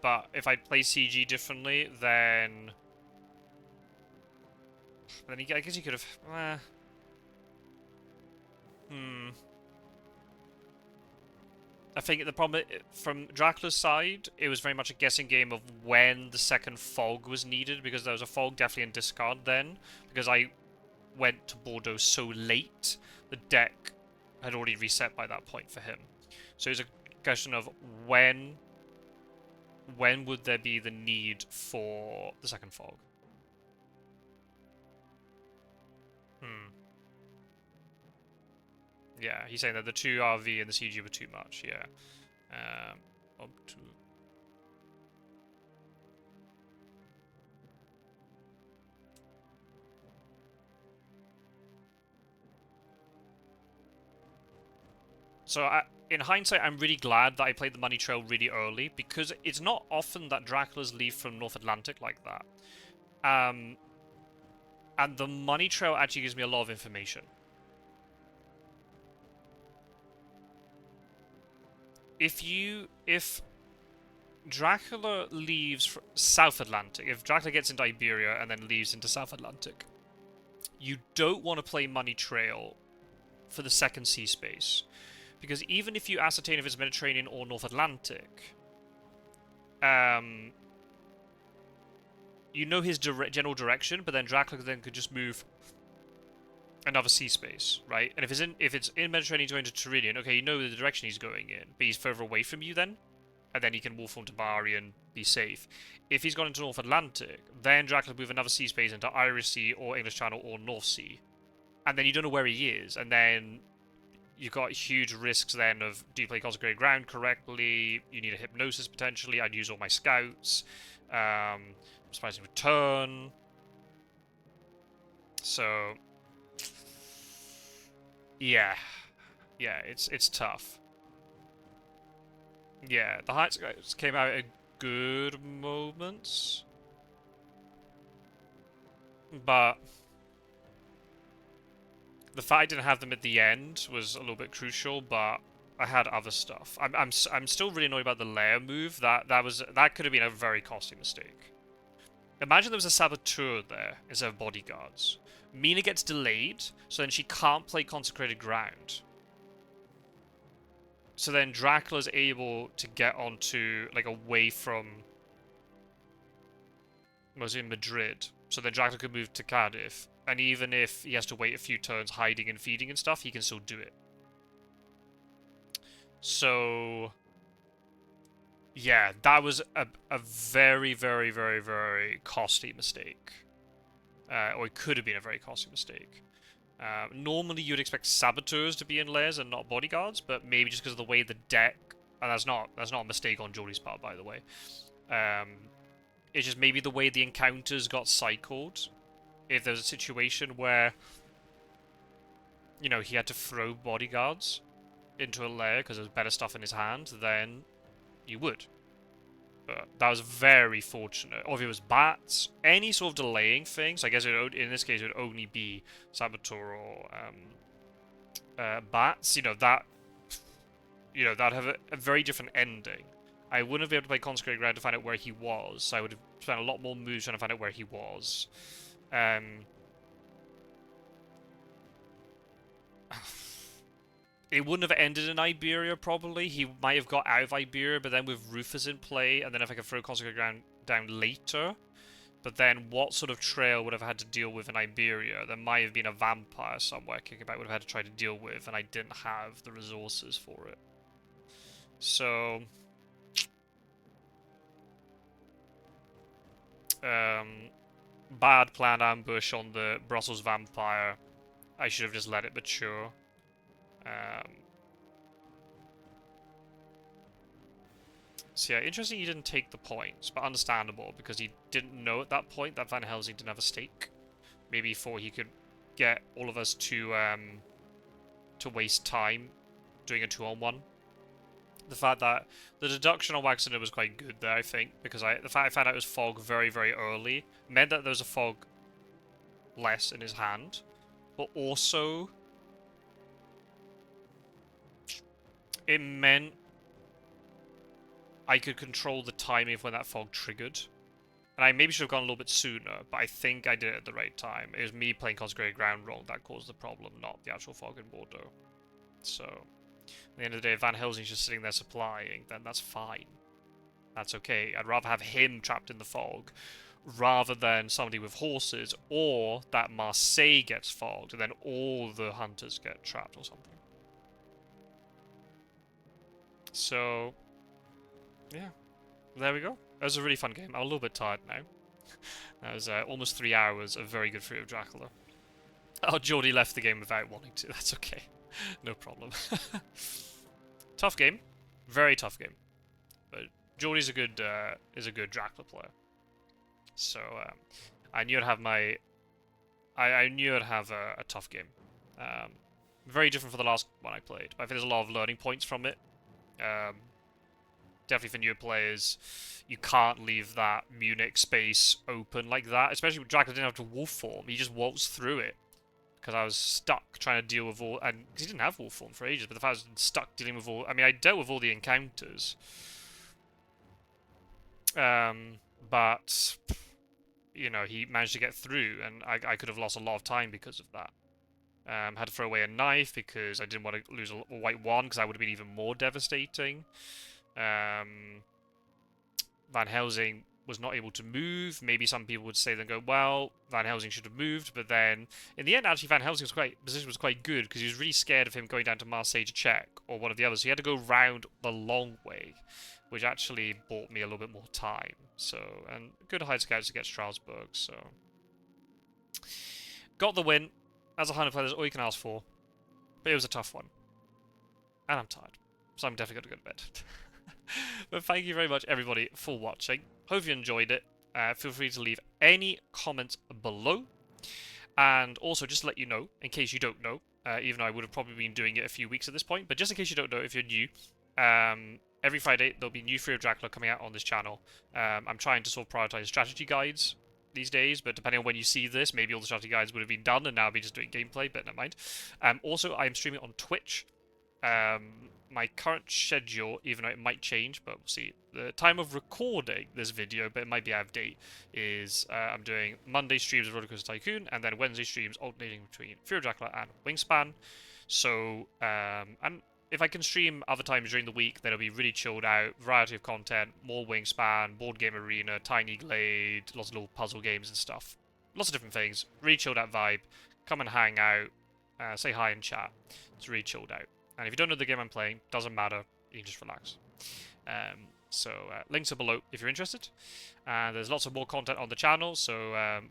But if I play CG differently, then I guess he could have. I think the problem from Dracula's side, it was very much a guessing game of when the second fog was needed, because there was a fog definitely in discard then, because I went to Bordeaux so late, the deck had already reset by that point for him. So it's a question of when would there be the need for the second fog? Yeah, he's saying that the 2 RV and the CG were too much, yeah. Up to... So, in hindsight, I'm really glad that I played the Money Trail really early, because it's not often that Draculas leave from North Atlantic like that. And the Money Trail actually gives me a lot of information. If Dracula leaves South Atlantic, if Dracula gets into Iberia and then leaves into South Atlantic, you don't want to play Money Trail for the second sea space. Because even if you ascertain if it's Mediterranean or North Atlantic, you know his general direction, but then Dracula then could just move another sea space, right? And if it's in Mediterranean going to Tyrrhenian, okay, you know the direction he's going in, but he's further away from you then, and then he can wolf form to Bari and be safe. If he's gone into North Atlantic, then Dracula move another sea space into Irish Sea or English Channel or North Sea, and then you don't know where he is, and then you've got huge risks then of, do you play Consecrated Ground correctly? You need a Hypnosis potentially. I'd use all my scouts. Surprising Return. So yeah, it's tough. Yeah, the Heights came out at good moments, but the fact I didn't have them at the end was a little bit crucial. But I had other stuff. I'm still really annoyed about the lair move. That could have been a very costly mistake. Imagine there was a Saboteur there instead of Bodyguards. Mina gets delayed, so then she can't play Consecrated Ground. So then Dracula's able to get onto, like, away from... was in Madrid. So then Dracula could move to Cardiff. And even if he has to wait a few turns hiding and feeding and stuff, he can still do it. So... yeah, that was a very, very, very, very costly mistake. Or it could have been a very costly mistake. Normally you'd expect Saboteurs to be in lairs and not Bodyguards, but maybe just because of the way the deck... and that's not a mistake on Jolie's part, by the way. It's just maybe the way the encounters got cycled. If there's a situation where, you know, he had to throw Bodyguards into a lair because there's better stuff in his hand, then you would. But that was very fortunate. Or if it was bats, any sort of delaying thing. So I guess in this case it would only be Saboteur or bats. You know, that'd have a very different ending. I wouldn't have been able to play Consecrated Ground to find out where he was. So I would have spent a lot more moves trying to find out where he was. it wouldn't have ended in Iberia, probably. He might have got out of Iberia, but then with Rufus in play, and then if I could throw Consecrated Ground down later. But then what sort of trail would have had to deal with in Iberia? There might have been a vampire somewhere Kickabout would have had to try to deal with, and I didn't have the resources for it. So... bad planned ambush on the Brussels vampire. I should have just let it mature. So yeah, interesting he didn't take the points, but understandable, because he didn't know at that point that Van Helsing didn't have a stake. Maybe he thought he could get all of us to waste time doing a 2-on-1. The fact that the deduction on Waxender was quite good there, I think, because the fact I found out it was fog very, very early meant that there was a fog less in his hand, but also it meant I could control the timing of when that fog triggered. And I maybe should have gone a little bit sooner, but I think I did it at the right time. It was me playing Consecrated Ground wrong that caused the problem, not the actual fog in Bordeaux. So, at the end of the day, if Van Helsing's just sitting there supplying, then that's fine. That's okay. I'd rather have him trapped in the fog, rather than somebody with horses, or that Marseille gets fogged, and then all the hunters get trapped or something. So, yeah, there we go. That was a really fun game. I'm a little bit tired now. That was almost 3 hours of very good Fury of Dracula. Oh, Geordie left the game without wanting to. That's okay. No problem. Tough game. Very tough game. But Geordie's a good is a good Dracula player. So I knew I'd have my... I knew I'd have a tough game. Very different for the last one I played. But I think there's a lot of learning points from it. Definitely for newer players, you can't leave that Munich space open like that. Especially when Dracula didn't have to wolf form. He just waltzed through it. Because I was stuck trying to deal with all... And because he didn't have wolf form for ages, but the fact I was stuck dealing with all... I mean, I dealt with all the encounters. But... You know, he managed to get through, and I could have lost a lot of time because of that. Had to throw away a knife because I didn't want to lose a white one, because that would have been even more devastating. Van Helsing was not able to move. Maybe some people would say then go, well, Van Helsing should have moved, but then in the end, actually, Van Helsing's position was quite good because he was really scared of him going down to Marseille to check, or one of the others. So he had to go round the long way, which actually bought me a little bit more time. So, and good hide scouts against Strasbourg. So, got the win. As a 100 player, that's all you can ask for. But it was a tough one, and I'm tired, so I'm definitely going to go to bed. But thank you very much, everybody, for watching. Hope you enjoyed it. Feel free to leave any comments below. And also, just to let you know, in case you don't know, even though I would have probably been doing it a few weeks at this point, but just in case you don't know, if you're new, every Friday there'll be new Fury of Dracula coming out on this channel. I'm trying to sort of prioritize strategy guides these days, but depending on when you see this, maybe all the strategy guides would have been done, and now I'll be just doing gameplay, but never mind. Also, I am streaming on Twitch. My current schedule, even though it might change, but we'll see. The time of recording this video, but it might be out of date, is I'm doing Monday streams of Rollercoaster Tycoon, and then Wednesday streams alternating between Fury of Dracula and Wingspan. So, and if I can stream other times during the week, then it'll be really chilled out, variety of content, more Wingspan, board game arena, Tiny Glade, lots of little puzzle games and stuff. Lots of different things. Really chilled out vibe. Come and hang out, say hi and chat. It's really chilled out. And if you don't know the game I'm playing, doesn't matter. You can just relax. So links are below if you're interested. There's lots of more content on the channel, so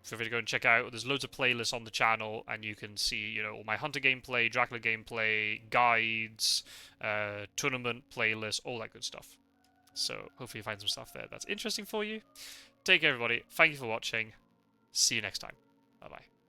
feel free to go and check out. There's loads of playlists on the channel, and you can see, you know, all my Hunter gameplay, Dracula gameplay, guides, tournament playlists, all that good stuff. So hopefully you find some stuff there that's interesting for you. Take care, everybody. Thank you for watching. See you next time. Bye-bye.